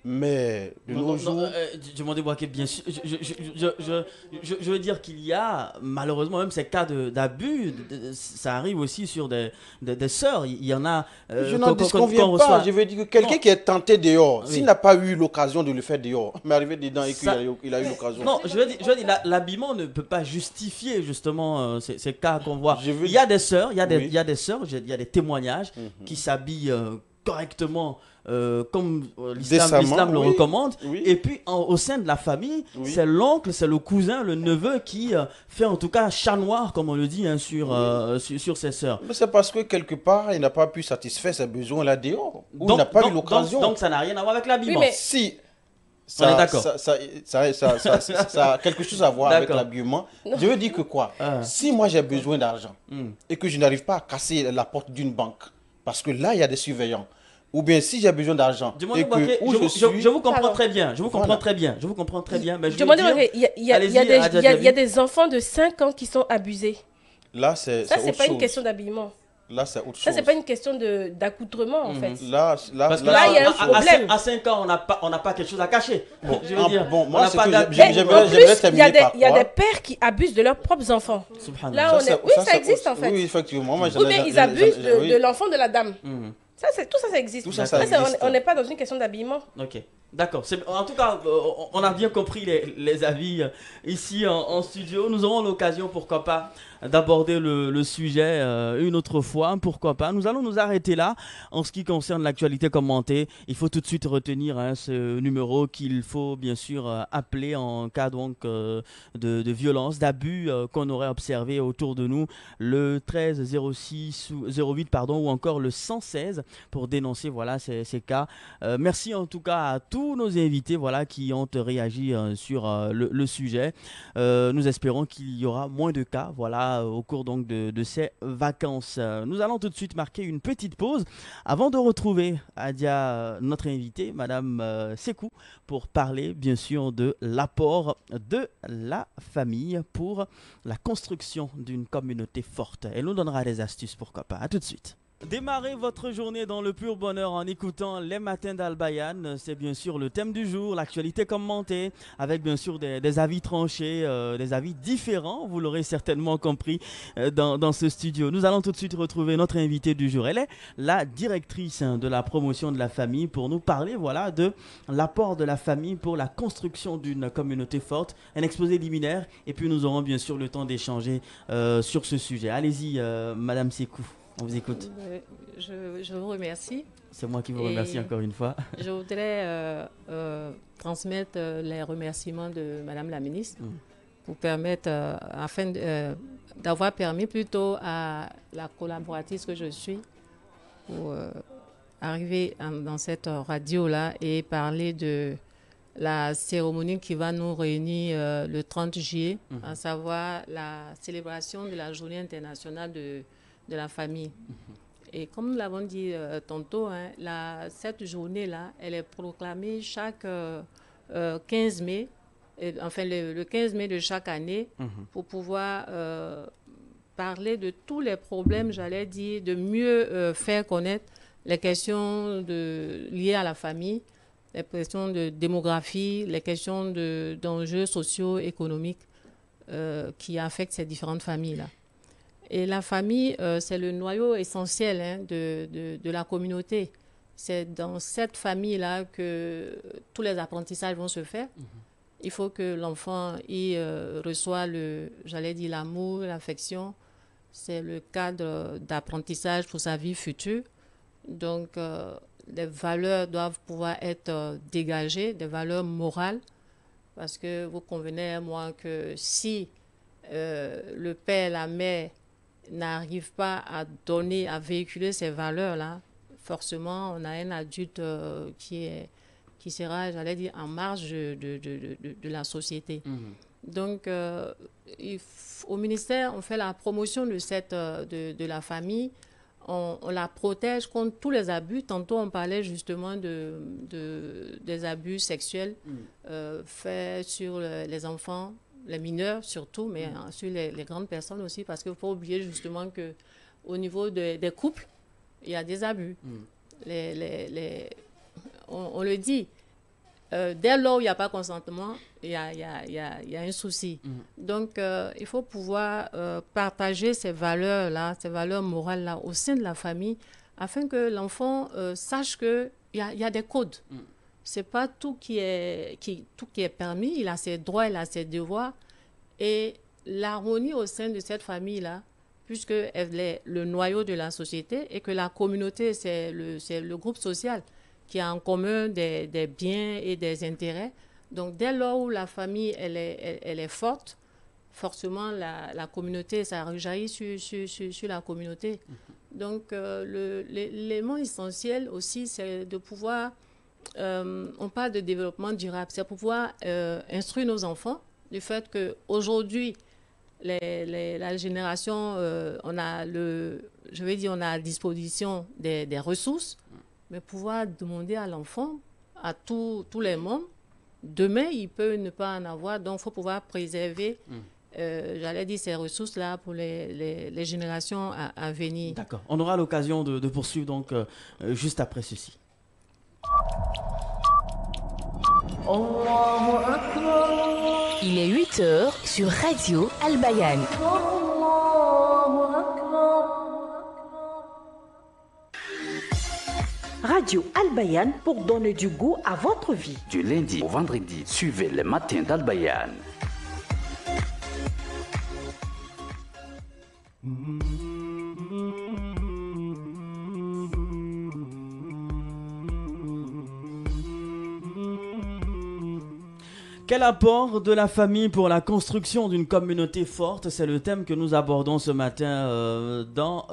Mais de nos jours... Je m'en débois bien sûr. Je veux dire qu'il y a malheureusement même ces cas d'abus. Ça arrive aussi sur des sœurs. Il y en a... je n'en disconviens pas. Je veux dire que quelqu'un qui est tenté dehors, s'il n'a pas eu l'occasion de le faire dehors, mais arrivé dedans et qu'il a eu l'occasion... Non, je veux dire l'habillement ne peut pas justifier justement ces cas qu'on voit. Il y a des sœurs, il y a des sœurs, il y a des témoignages qui s'habillent correctement comme l'islam le recommande. Et puis au sein de la famille, c'est l'oncle, c'est le cousin, le neveu qui fait en tout cas chat noir, comme on le dit, hein, sur ses sœurs. Mais c'est parce que quelque part, il n'a pas pu satisfaire ses besoins là dehors. Ou il n'a pas eu l'occasion. Donc ça n'a rien à voir avec l'habillement. Mais... Si. On est d'accord. Ça a quelque chose à voir avec l'habillement. Je veux dire que quoi? Si moi j'ai besoin d'argent et que je n'arrive pas à casser la porte d'une banque, parce que là il y a des surveillants, ou bien si j'ai besoin d'argent je vous comprends très bien, je vous comprends très bien, mais il y a des enfants de 5 ans qui sont abusés. Là c'est pas une question d'habillement. Là, c'est autre chose. Ça, c'est pas une question d'accoutrement, en fait. Parce que là, il y a un problème. À 5 ans, on n'a pas quelque chose à cacher. Bon, je veux dire, moi, j'aimerais terminer par il y a des pères qui abusent de leurs propres enfants. Là, oui, ça existe, en fait. Oui, effectivement. Ou bien ils abusent de l'enfant de la dame. Tout ça existe. On n'est pas dans une question d'habillement. Ok. D'accord. En tout cas, on a bien compris les avis ici en studio. Nous aurons l'occasion, pourquoi pas, d'aborder le sujet une autre fois. Pourquoi pas. Nous allons nous arrêter là. En ce qui concerne l'actualité commentée, il faut tout de suite retenir ce numéro qu'il faut bien sûr appeler en cas donc de violence, d'abus qu'on aurait observé autour de nous. Le 13 06 08 ou encore le 116 pour dénoncer voilà ces cas. Merci en tout cas à tous nos invités qui ont réagi sur le sujet. Nous espérons qu'il y aura moins de cas au cours donc de ces vacances. Nous allons tout de suite marquer une petite pause avant de retrouver Adia, notre invitée, Madame Sekou, pour parler bien sûr de l'apport de la famille pour la construction d'une communauté forte. Elle nous donnera des astuces, pourquoi pas. À tout de suite. Démarrez votre journée dans le pur bonheur en écoutant les matins d'Al-Bayan. C'est bien sûr le thème du jour, l'actualité commentée, avec bien sûr des avis tranchés, des avis différents, vous l'aurez certainement compris dans ce studio. Nous allons tout de suite retrouver notre invitée du jour. Elle est la directrice de la promotion de la famille pour nous parler de l'apport de la famille pour la construction d'une communauté forte, un exposé liminaire, et puis nous aurons bien sûr le temps d'échanger sur ce sujet. Allez-y, Madame Sekou. On vous écoute. Je vous remercie. C'est moi qui vous remercie encore une fois. Je voudrais transmettre les remerciements de Madame la ministre pour permettre, afin d'avoir permis plutôt à la collaboratrice que je suis pour arriver dans cette radio-là et parler de la cérémonie qui va nous réunir le 30 juillet, à savoir la célébration de la Journée internationale de la famille. Et comme nous l'avons dit tantôt, cette journée-là, elle est proclamée chaque 15 mai, enfin le 15 mai de chaque année, pour pouvoir parler de tous les problèmes, j'allais dire, de mieux faire connaître les questions liées à la famille, les questions de démographie, les questions d'enjeux socio-économiques qui affectent ces différentes familles-là. Et la famille, c'est le noyau essentiel de la communauté. C'est dans cette famille-là que tous les apprentissages vont se faire. Il faut que l'enfant reçoive, j'allais dire, l'amour, l'affection. C'est le cadre d'apprentissage pour sa vie future. Donc, les valeurs doivent pouvoir être dégagées, des valeurs morales, parce que vous convenez, moi, que si le père, la mère n'arrivent pas à donner, à véhiculer ces valeurs-là, forcément, on a un adulte qui sera, j'allais dire, en marge de la société. Donc, au ministère, on fait la promotion de la famille. On la protège contre tous les abus. Tantôt, on parlait justement des abus sexuels faits sur les enfants, les mineurs surtout, mais sur les grandes personnes aussi, parce qu'il ne faut pas oublier justement qu'au niveau des couples, il y a des abus. On le dit, dès lors où il n'y a pas consentement, il y a un souci. Donc, il faut pouvoir partager ces valeurs-là, ces valeurs morales-là au sein de la famille, afin que l'enfant sache qu'il y a des codes. C'est pas tout qui est permis, il a ses droits, il a ses devoirs. Et l'harmonie au sein de cette famille-là, puisqu'elle est le noyau de la société et que la communauté, c'est le groupe social qui a en commun des biens et des intérêts. Donc, dès lors où la famille, elle est forte, forcément, la communauté, ça rejaillit sur la communauté. Donc, l'élément essentiel aussi, c'est de pouvoir... on parle de développement durable, c'est pouvoir instruire nos enfants du fait qu'aujourd'hui, la génération, on a à disposition des ressources, mais pouvoir demander à l'enfant, à tous les membres, demain, il peut ne pas en avoir, donc il faut pouvoir préserver, j'allais dire, ces ressources-là pour les générations à venir. D'accord, on aura l'occasion de poursuivre donc juste après ceci. Il est 8h sur Radio Al-Bayan. Radio Al-Bayan pour donner du goût à votre vie. Du lundi au vendredi, suivez les matins d'Al-Bayan. Quel apport de la famille pour la construction d'une communauté forte? C'est le thème que nous abordons ce matin dans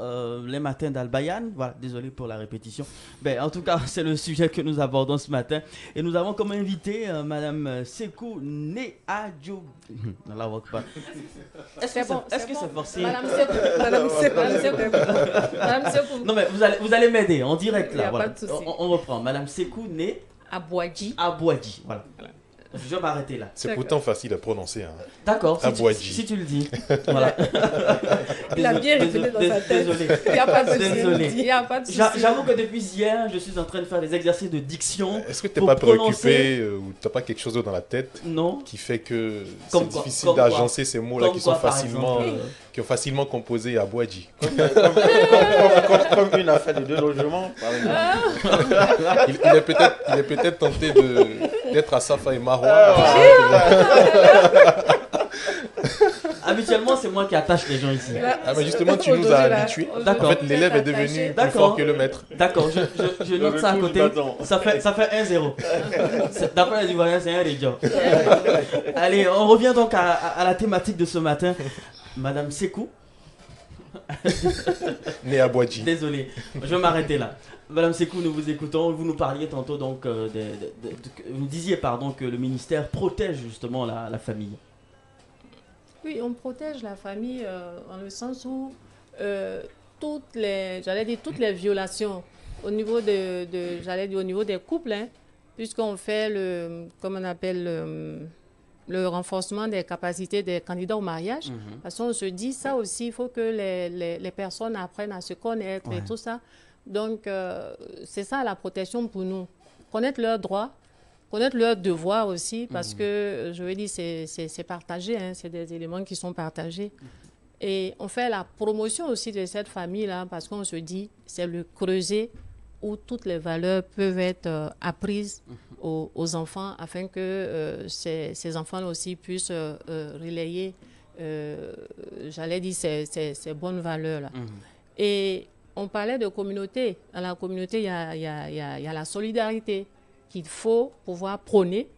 les matins d'Al-Bayan. Voilà, désolé pour la répétition. Ben, en tout cas, c'est le sujet que nous abordons ce matin. Et nous avons comme invité Madame Sekou Neadjo. Est-ce que c'est forcé? Madame Sekou. Non mais vous allez m'aider en direct là. Voilà. Pas de souci. On reprend. Madame Sekou Abouadji. Abouadji. Voilà. Je vais m'arrêter là. C'est pourtant facile à prononcer. Hein. D'accord, si tu le dis. Voilà. Il a bien répété dans sa tête. Désolé. Il n'y a pas de souci. Désolé. Il n'y a pas de souci. J'avoue que depuis hier, je suis en train de faire des exercices de diction. Est-ce que tu n'es pas préoccupé ou tu n'as pas quelque chose d'autre dans la tête? Non. Qui fait que c'est difficile d'agencer ces mots-là qui sont facilement composés à Bouadji. Comme une affaire de 2 logements, par exemple. Il est peut-être tenté d'être à Safa et Marwa. Habituellement, c'est moi qui attache les gens ici. Mais justement, tu nous as habitués. D'accord. En fait, l'élève est devenu plus fort que le maître. D'accord, je note ça à côté. Ça fait 1-0. D'après les Ivoiriens, c'est un région. Allez, on revient donc à la thématique de ce matin. Madame Sekou, Né à Boadji. Désolé, je vais m'arrêter là. Madame Sekou, nous vous écoutons. Vous nous parliez tantôt, donc, vous disiez pardon, que le ministère protège justement la famille. Oui, on protège la famille dans le sens où toutes les violations au niveau au niveau des couples, hein, puisqu'on fait comme on appelle le renforcement des capacités des candidats au mariage. Parce qu'on se dit ça aussi, il faut que les personnes apprennent à se connaître et tout ça. Donc, c'est ça la protection pour nous. Connaître leurs droits, connaître leurs devoirs aussi, parce que, je veux dire, c'est partagé, hein, c'est des éléments qui sont partagés. Et on fait la promotion aussi de cette famille-là, parce qu'on se dit, c'est le creuset où toutes les valeurs peuvent être apprises aux enfants, afin que ces enfants aussi puissent relayer, j'allais dire, ces bonnes valeurs-là. Et on parlait de communauté. Dans la communauté, il y a la solidarité qu'il faut pouvoir prôner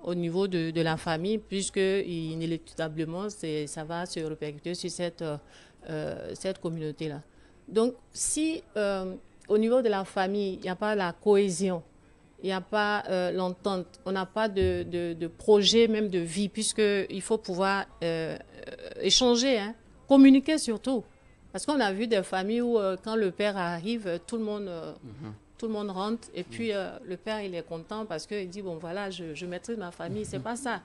au niveau de la famille, puisque inéluctablement, ça va se répercuter sur cette communauté-là. Donc, si au niveau de la famille, il n'y a pas la cohésion, il n'y a pas l'entente, on n'a pas de projet, même de vie, puisqu'il faut pouvoir échanger, hein, communiquer surtout. Parce qu'on a vu des familles où, quand le père arrive, tout le monde rentre, et puis le père, il est content parce qu'il dit, bon, voilà, je maîtrise ma famille. C'est pas ça.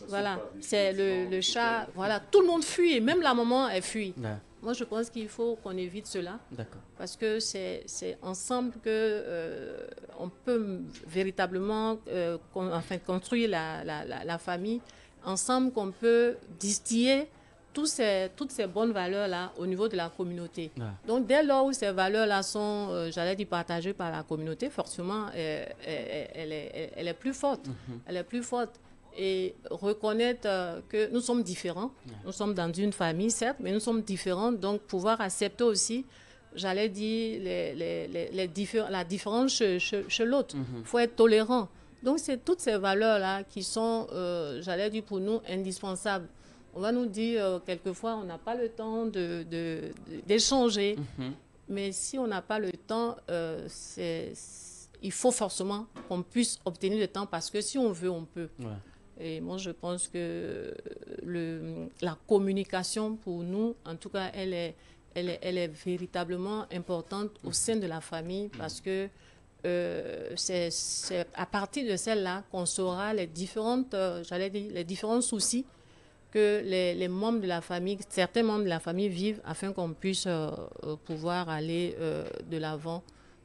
Voilà, c'est le chat, voilà, tout le monde fuit, même la maman, elle fuit. Moi, je pense qu'il faut qu'on évite cela. Parce que c'est ensemble qu'on peut véritablement construire la famille, ensemble qu'on peut distiller toutes ces bonnes valeurs-là au niveau de la communauté. Donc, dès lors où ces valeurs-là sont, j'allais dire, partagées par la communauté, forcément, elle est plus forte. Elle est plus forte. Et reconnaître que nous sommes différents. Nous sommes dans une famille, certes, mais nous sommes différents. Donc, pouvoir accepter aussi, j'allais dire, la différence chez l'autre. Il faut être tolérant. Donc, c'est toutes ces valeurs-là qui sont, j'allais dire, pour nous, indispensables. On va nous dire, quelquefois, on n'a pas le temps d'échanger. Mais si on n'a pas le temps, il faut forcément qu'on puisse obtenir le temps, parce que si on veut, on peut. Et moi, je pense que la communication, pour nous, en tout cas, elle est véritablement importante au sein de la famille, parce que c'est à partir de celle-là qu'on saura les différents soucis que les membres de la famille, certains membres de la famille vivent, afin qu'on puisse pouvoir aller de l'avant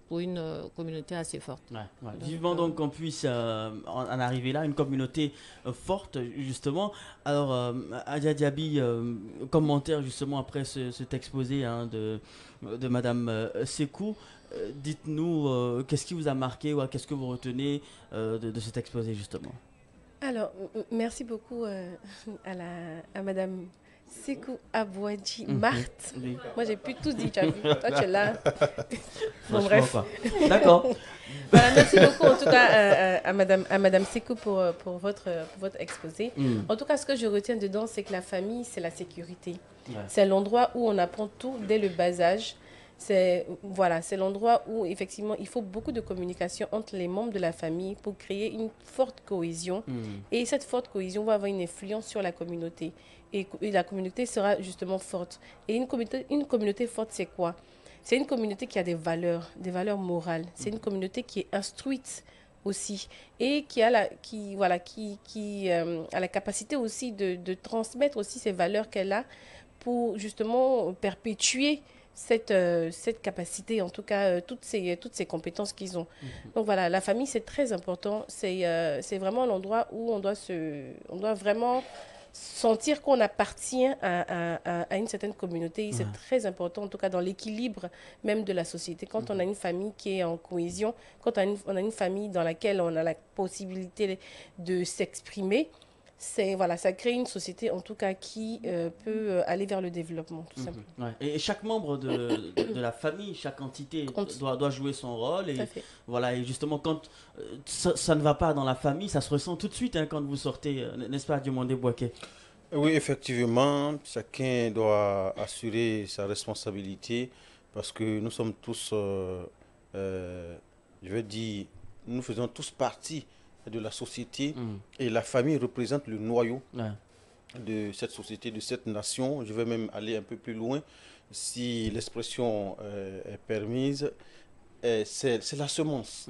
pour une communauté assez forte. Vivement donc qu'on puisse en arriver là, une communauté forte, justement. Alors, Adja Diaby, commentaire justement après cet exposé de Madame Sekou. Dites-nous, qu'est-ce qui vous a marqué, ou qu'est-ce que vous retenez de cet exposé, justement? Alors, merci beaucoup à Madame Sekou Abouadji Marthe. Moi, j'ai plus tout dit, tu as vu. Toi, tu es là. Bon, bref. D'accord. Voilà, merci beaucoup, en tout cas, à Madame Sekou pour votre exposé. En tout cas, ce que je retiens dedans, c'est que la famille, c'est la sécurité. C'est l'endroit où on apprend tout dès le bas âge. C'est l'endroit où, effectivement, il faut beaucoup de communication entre les membres de la famille pour créer une forte cohésion. Et cette forte cohésion va avoir une influence sur la communauté. Et la communauté sera justement forte. Et une communauté forte, c'est quoi? C'est une communauté qui a des valeurs morales. C'est une communauté qui est instruite aussi, et qui a la capacité aussi de transmettre aussi ces valeurs qu'elle a, pour justement perpétuer cette capacité, en tout cas, toutes ces compétences qu'ils ont. Donc voilà, la famille, c'est très important. C'est vraiment l'endroit où on doit vraiment sentir qu'on appartient à une certaine communauté. C'est très important, en tout cas, dans l'équilibre même de la société. Quand on a une famille qui est en cohésion, quand on a une famille dans laquelle on a la possibilité de s'exprimer, ça crée une société, en tout cas, qui peut aller vers le développement, tout simplement. Et chaque membre de la famille, chaque entité doit jouer son rôle. Et justement, quand ça ne va pas dans la famille, ça se ressent tout de suite, quand vous sortez, n'est-ce pas, Diomandé Bouaké? Oui, effectivement, chacun doit assurer sa responsabilité parce que nous sommes tous, je veux dire, nous faisons tous partie de la société et la famille représente le noyau de cette société, de cette nation. Je vais même aller un peu plus loin, si l'expression est permise. C'est la semence.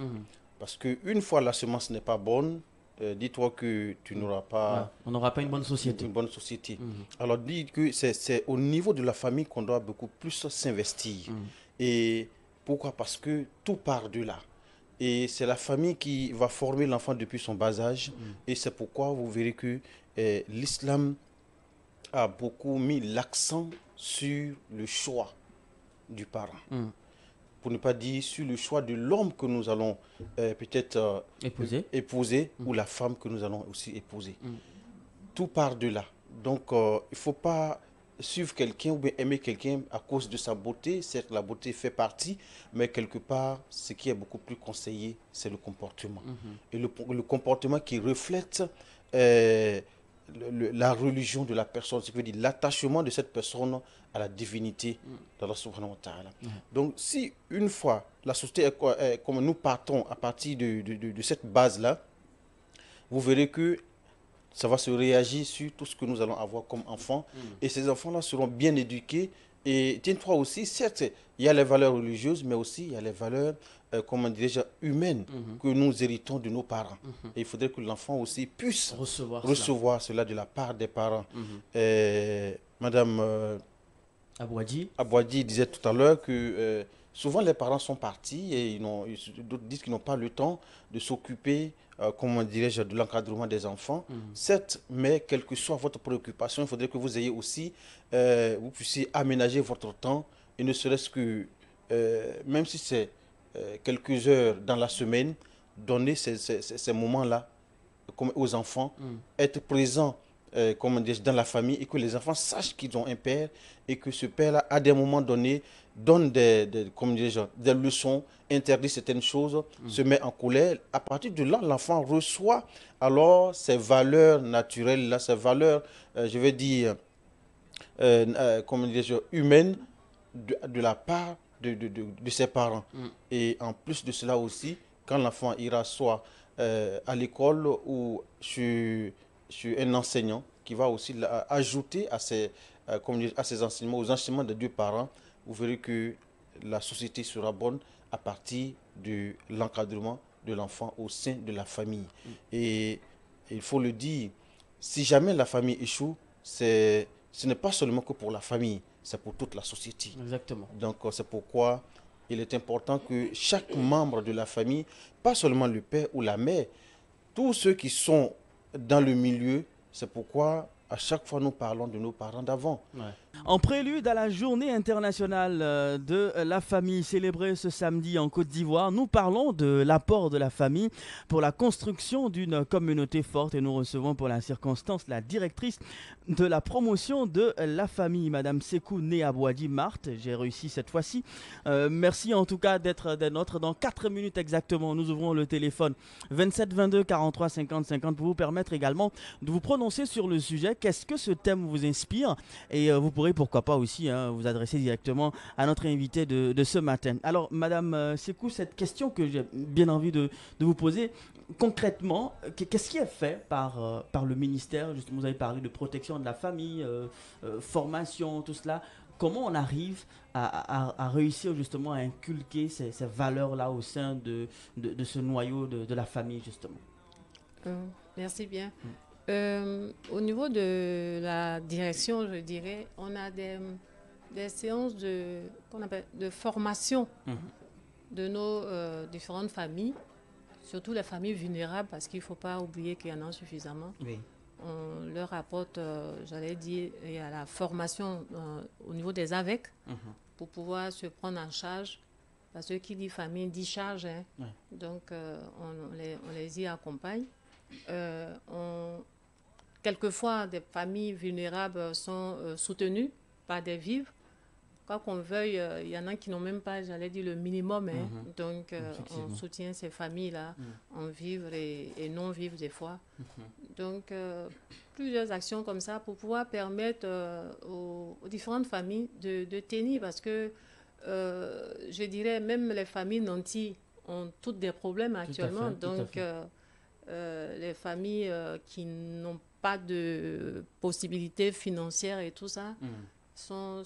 Parce qu'une fois la semence n'est pas bonne, dis-toi que tu n'auras pas, on n'aura pas une bonne société. Une bonne société. Alors, dis que c'est au niveau de la famille qu'on doit beaucoup plus s'investir. Et pourquoi? Parce que tout part de là. Et c'est la famille qui va former l'enfant depuis son bas âge. Et c'est pourquoi vous verrez que l'islam a beaucoup mis l'accent sur le choix du parent. Pour ne pas dire sur le choix de l'homme que nous allons peut-être épouser ou la femme que nous allons aussi épouser. Tout part de là. Donc, il ne faut pas suivre quelqu'un ou bien aimer quelqu'un à cause de sa beauté. Certes, la beauté fait partie, mais quelque part, ce qui est beaucoup plus conseillé, c'est le comportement. Et le comportement qui reflète la religion de la personne, ce qui veut dire l'attachement de cette personne à la divinité d'Allah subhanahu wa ta'ala. Donc, si une fois la société est comme nous partons à partir de cette base-là, vous verrez que ça va se réagir sur tout ce que nous allons avoir comme enfants. Et ces enfants-là seront bien éduqués. Et tiens-toi aussi, certes, il y a les valeurs religieuses, mais aussi il y a les valeurs, comment dirais-je, humaines que nous héritons de nos parents. Et il faudrait que l'enfant aussi puisse recevoir cela de la part des parents. Madame Abouadi disait tout à l'heure que souvent les parents sont partis et d'autres disent qu'ils n'ont pas le temps de s'occuper, comment dirais-je, de l'encadrement des enfants. Certes, mais quelle que soit votre préoccupation, il faudrait que vous ayez aussi, vous puissiez aménager votre temps, et ne serait-ce que, même si c'est quelques heures dans la semaine, donner ces moments-là aux enfants, être présent comment dire, dans la famille, et que les enfants sachent qu'ils ont un père et que ce père-là, à des moments donnés, donne des leçons, interdit certaines choses, se met en colère. À partir de là, l'enfant reçoit alors ces valeurs naturelles, ces valeurs, je vais dire, comment dire, humaines de la part de ses parents. Et en plus de cela aussi, quand l'enfant ira soit à l'école ou chez un enseignant qui va aussi ajouter à ses enseignements, aux enseignements des deux parents, vous verrez que la société sera bonne à partir de l'encadrement de l'enfant au sein de la famille. Et il faut le dire, si jamais la famille échoue, ce n'est pas seulement que pour la famille, c'est pour toute la société. Exactement. Donc c'est pourquoi il est important que chaque membre de la famille, pas seulement le père ou la mère, tous ceux qui sont dans le milieu, c'est pourquoi à chaque fois nous parlons de nos parents d'avant. En prélude à la journée internationale de la famille célébrée ce samedi en Côte d'Ivoire, nous parlons de l'apport de la famille pour la construction d'une communauté forte, et nous recevons pour la circonstance la directrice de la promotion de la famille, Madame Sekou Néabouadi Marthe. J'ai réussi cette fois-ci. Merci en tout cas d'être des nôtres. Dans 4 minutes exactement, nous ouvrons le téléphone 27 22 43 50 50 pour vous permettre également de vous prononcer sur le sujet. Qu'est-ce que ce thème vous inspire? Et vous pourrez pourquoi pas aussi vous adresser directement à notre invité de ce matin. Alors Madame Sekou, cette question que j'ai bien envie de vous poser, concrètement, qu'est-ce qui est fait par le ministère? Justement, vous avez parlé de protection de la famille, formation, tout cela. Comment on arrive à réussir justement à inculquer ces valeurs-là au sein de ce noyau de la famille justement? Merci bien. Au niveau de la direction, je dirais, on a des séances de formation de nos différentes familles, surtout les familles vulnérables, parce qu'il ne faut pas oublier qu'il y en a suffisamment. Oui. On leur apporte, j'allais dire, il y a la formation au niveau des AVEC pour pouvoir se prendre en charge. Parce que qui dit famille dit charge. Hein. Ouais. Donc, on les y accompagne. Quelquefois, des familles vulnérables sont soutenues par des vivres. Quoi qu'on veuille, il y en a qui n'ont même pas, j'allais dire, le minimum. Hein. Donc, on soutient ces familles-là en vivres et non-vivres des fois. Donc, plusieurs actions comme ça pour pouvoir permettre aux différentes familles de tenir parce que je dirais même les familles nantis ont toutes des problèmes actuellement. Donc, les familles qui n'ont pas de possibilités financières et tout ça sont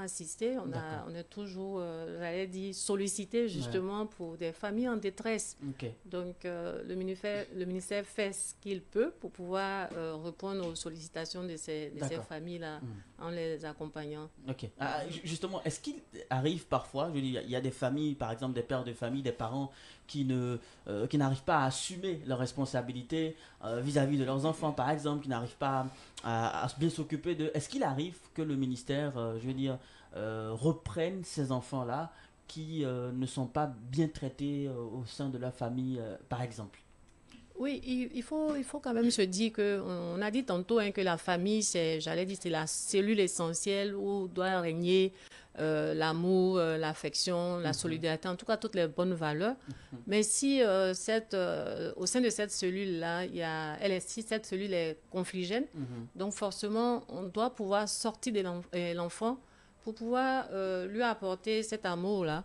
assistées. On est toujours, j'allais dire, sollicité justement pour des familles en détresse. Donc, le ministère fait ce qu'il peut pour pouvoir répondre aux sollicitations de ces familles-là en les accompagnant. Justement, est-ce qu'il arrive parfois, je veux dire, il y a des familles, par exemple des pères de famille, des parents qui n'arrivent pas à assumer leurs responsabilités vis-à-vis de leurs enfants, par exemple, qui n'arrivent pas à bien s'occuper de... Est-ce qu'il arrive que le ministère, je veux dire, reprenne ces enfants-là qui ne sont pas bien traités au sein de leur famille, par exemple? Oui, il faut quand même se dire qu'on a dit tantôt que la famille, c'est la cellule essentielle où doit régner l'amour, l'affection, la solidarité, en tout cas toutes les bonnes valeurs. Mais si au sein de cette cellule-là, si cette cellule est confligène, donc forcément, on doit pouvoir sortir de l'enfant pour pouvoir lui apporter cet amour-là.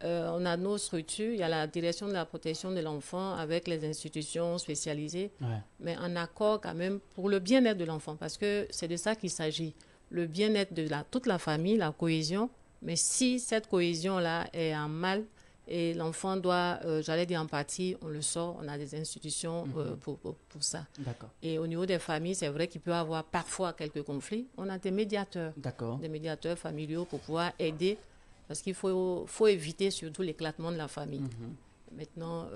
On a nos structures, il y a la direction de la protection de l'enfant avec les institutions spécialisées, mais en accord quand même pour le bien-être de l'enfant, parce que c'est de ça qu'il s'agit. Le bien-être de toute la famille, la cohésion, mais si cette cohésion-là est en mal et l'enfant doit, j'allais dire en partie, on le sort, on a des institutions pour ça. Et au niveau des familles, c'est vrai qu'il peut y avoir parfois quelques conflits. On a des médiateurs familiaux pour pouvoir aider, parce qu'il faut éviter surtout l'éclatement de la famille. Maintenant,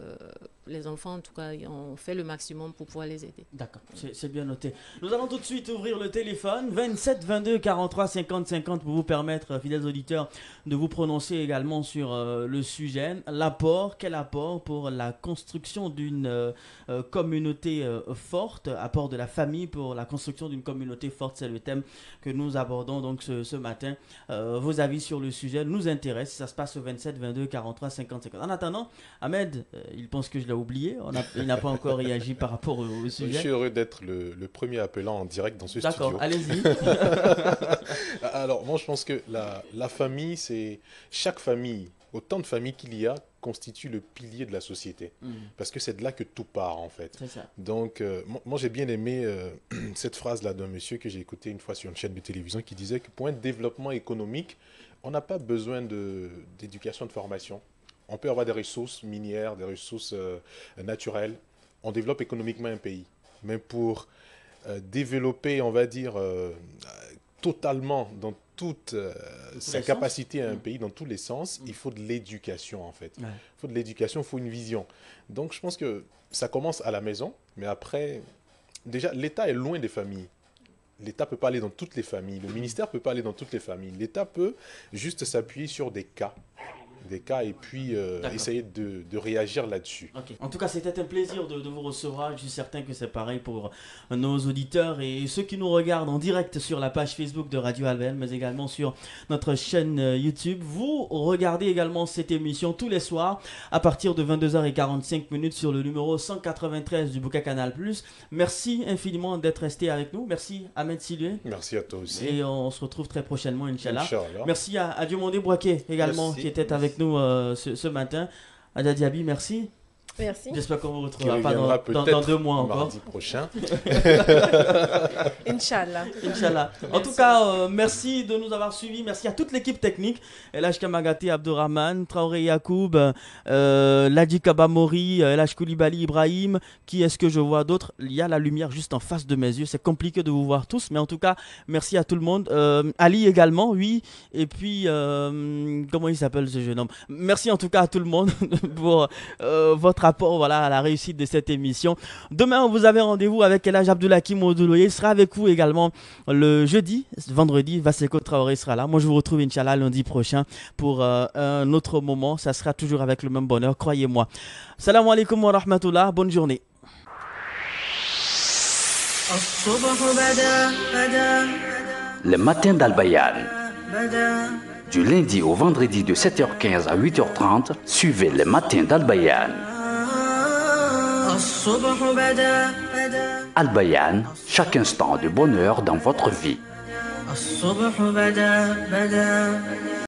les enfants, en tout cas, ont fait le maximum pour pouvoir les aider. D'accord, c'est bien noté. Nous allons tout de suite ouvrir le téléphone 27 22 43 50 50 pour vous permettre, fidèles auditeurs, de vous prononcer également sur le sujet. Quel apport pour la construction d'une communauté forte, apport de la famille pour la construction d'une communauté forte, c'est le thème que nous abordons donc ce matin. Vos avis sur le sujet nous intéressent, ça se passe au 27 22 43 50 50. En attendant, Ahmed, il pense que je l'ai oublié, il n'a pas encore réagi par rapport au sujet. Je suis heureux d'être le premier appelant en direct dans ce studio. D'accord, allez-y. Alors, moi je pense que la famille, chaque famille, autant de familles qu'il y a, constitue le pilier de la société. Parce que c'est de là que tout part en fait. C'est ça. Donc, moi j'ai bien aimé cette phrase-là d'un monsieur que j'ai écouté une fois sur une chaîne de télévision qui disait que pour un développement économique, on n'a pas besoin d'éducation, de formation. On peut avoir des ressources minières, des ressources naturelles. On développe économiquement un pays. Mais pour développer, on va dire, totalement dans toute sa capacité à un pays, dans tous les sens, il faut de l'éducation en fait. Il faut de l'éducation, il faut une vision. Donc je pense que ça commence à la maison, mais après, déjà l'État est loin des familles. L'État ne peut pas aller dans toutes les familles. Le ministère ne peut pas aller dans toutes les familles. L'État peut juste s'appuyer sur des cas et puis essayer de réagir là-dessus. En tout cas, c'était un plaisir de vous recevoir. Je suis certain que c'est pareil pour nos auditeurs et ceux qui nous regardent en direct sur la page Facebook de Radio Albayan, mais également sur notre chaîne YouTube. Vous regardez également cette émission tous les soirs à partir de 22h45 sur le numéro 193 du Bouquet Canal+. Merci infiniment d'être resté avec nous. Merci Ahmed Silué. Merci à toi aussi. Et on se retrouve très prochainement, Inch'Allah. Merci à Diomandé Bouaké également qui était avec nous ce matin. Adja Diaby, merci. Merci. J'espère qu'on vous retrouvera pas dans 2 mois encore. Mardi prochain. Inch'Allah. Inch'Allah. En tout cas, merci de nous avoir suivis. Merci à toute l'équipe technique. Elhaj Kamagate, Abdourahman, Traoré Yacoub, Ladji Kabamori, Elhaj Koulibaly, Ibrahim. Qui est-ce que je vois d'autres? Il y a la lumière juste en face de mes yeux. C'est compliqué de vous voir tous. Mais en tout cas, merci à tout le monde. Ali également, oui. Et puis, comment il s'appelle ce jeune homme? Merci en tout cas à tout le monde pour votre rapport à la réussite de cette émission. Demain, vous avez rendez-vous avec Elhaj Abdoulhakim Odouloye. Il sera avec vous également le vendredi. Vasseko Traoré sera là. Moi, je vous retrouve, Inch'Allah, lundi prochain pour un autre moment. Ça sera toujours avec le même bonheur, croyez-moi. Salam alaikum wa rahmatullah. Bonne journée. Le matin d'Albayan. Du lundi au vendredi de 7h15 à 8h30, suivez le matin d'Albayan. Al-Bayan, chaque instant de bonheur dans votre vie.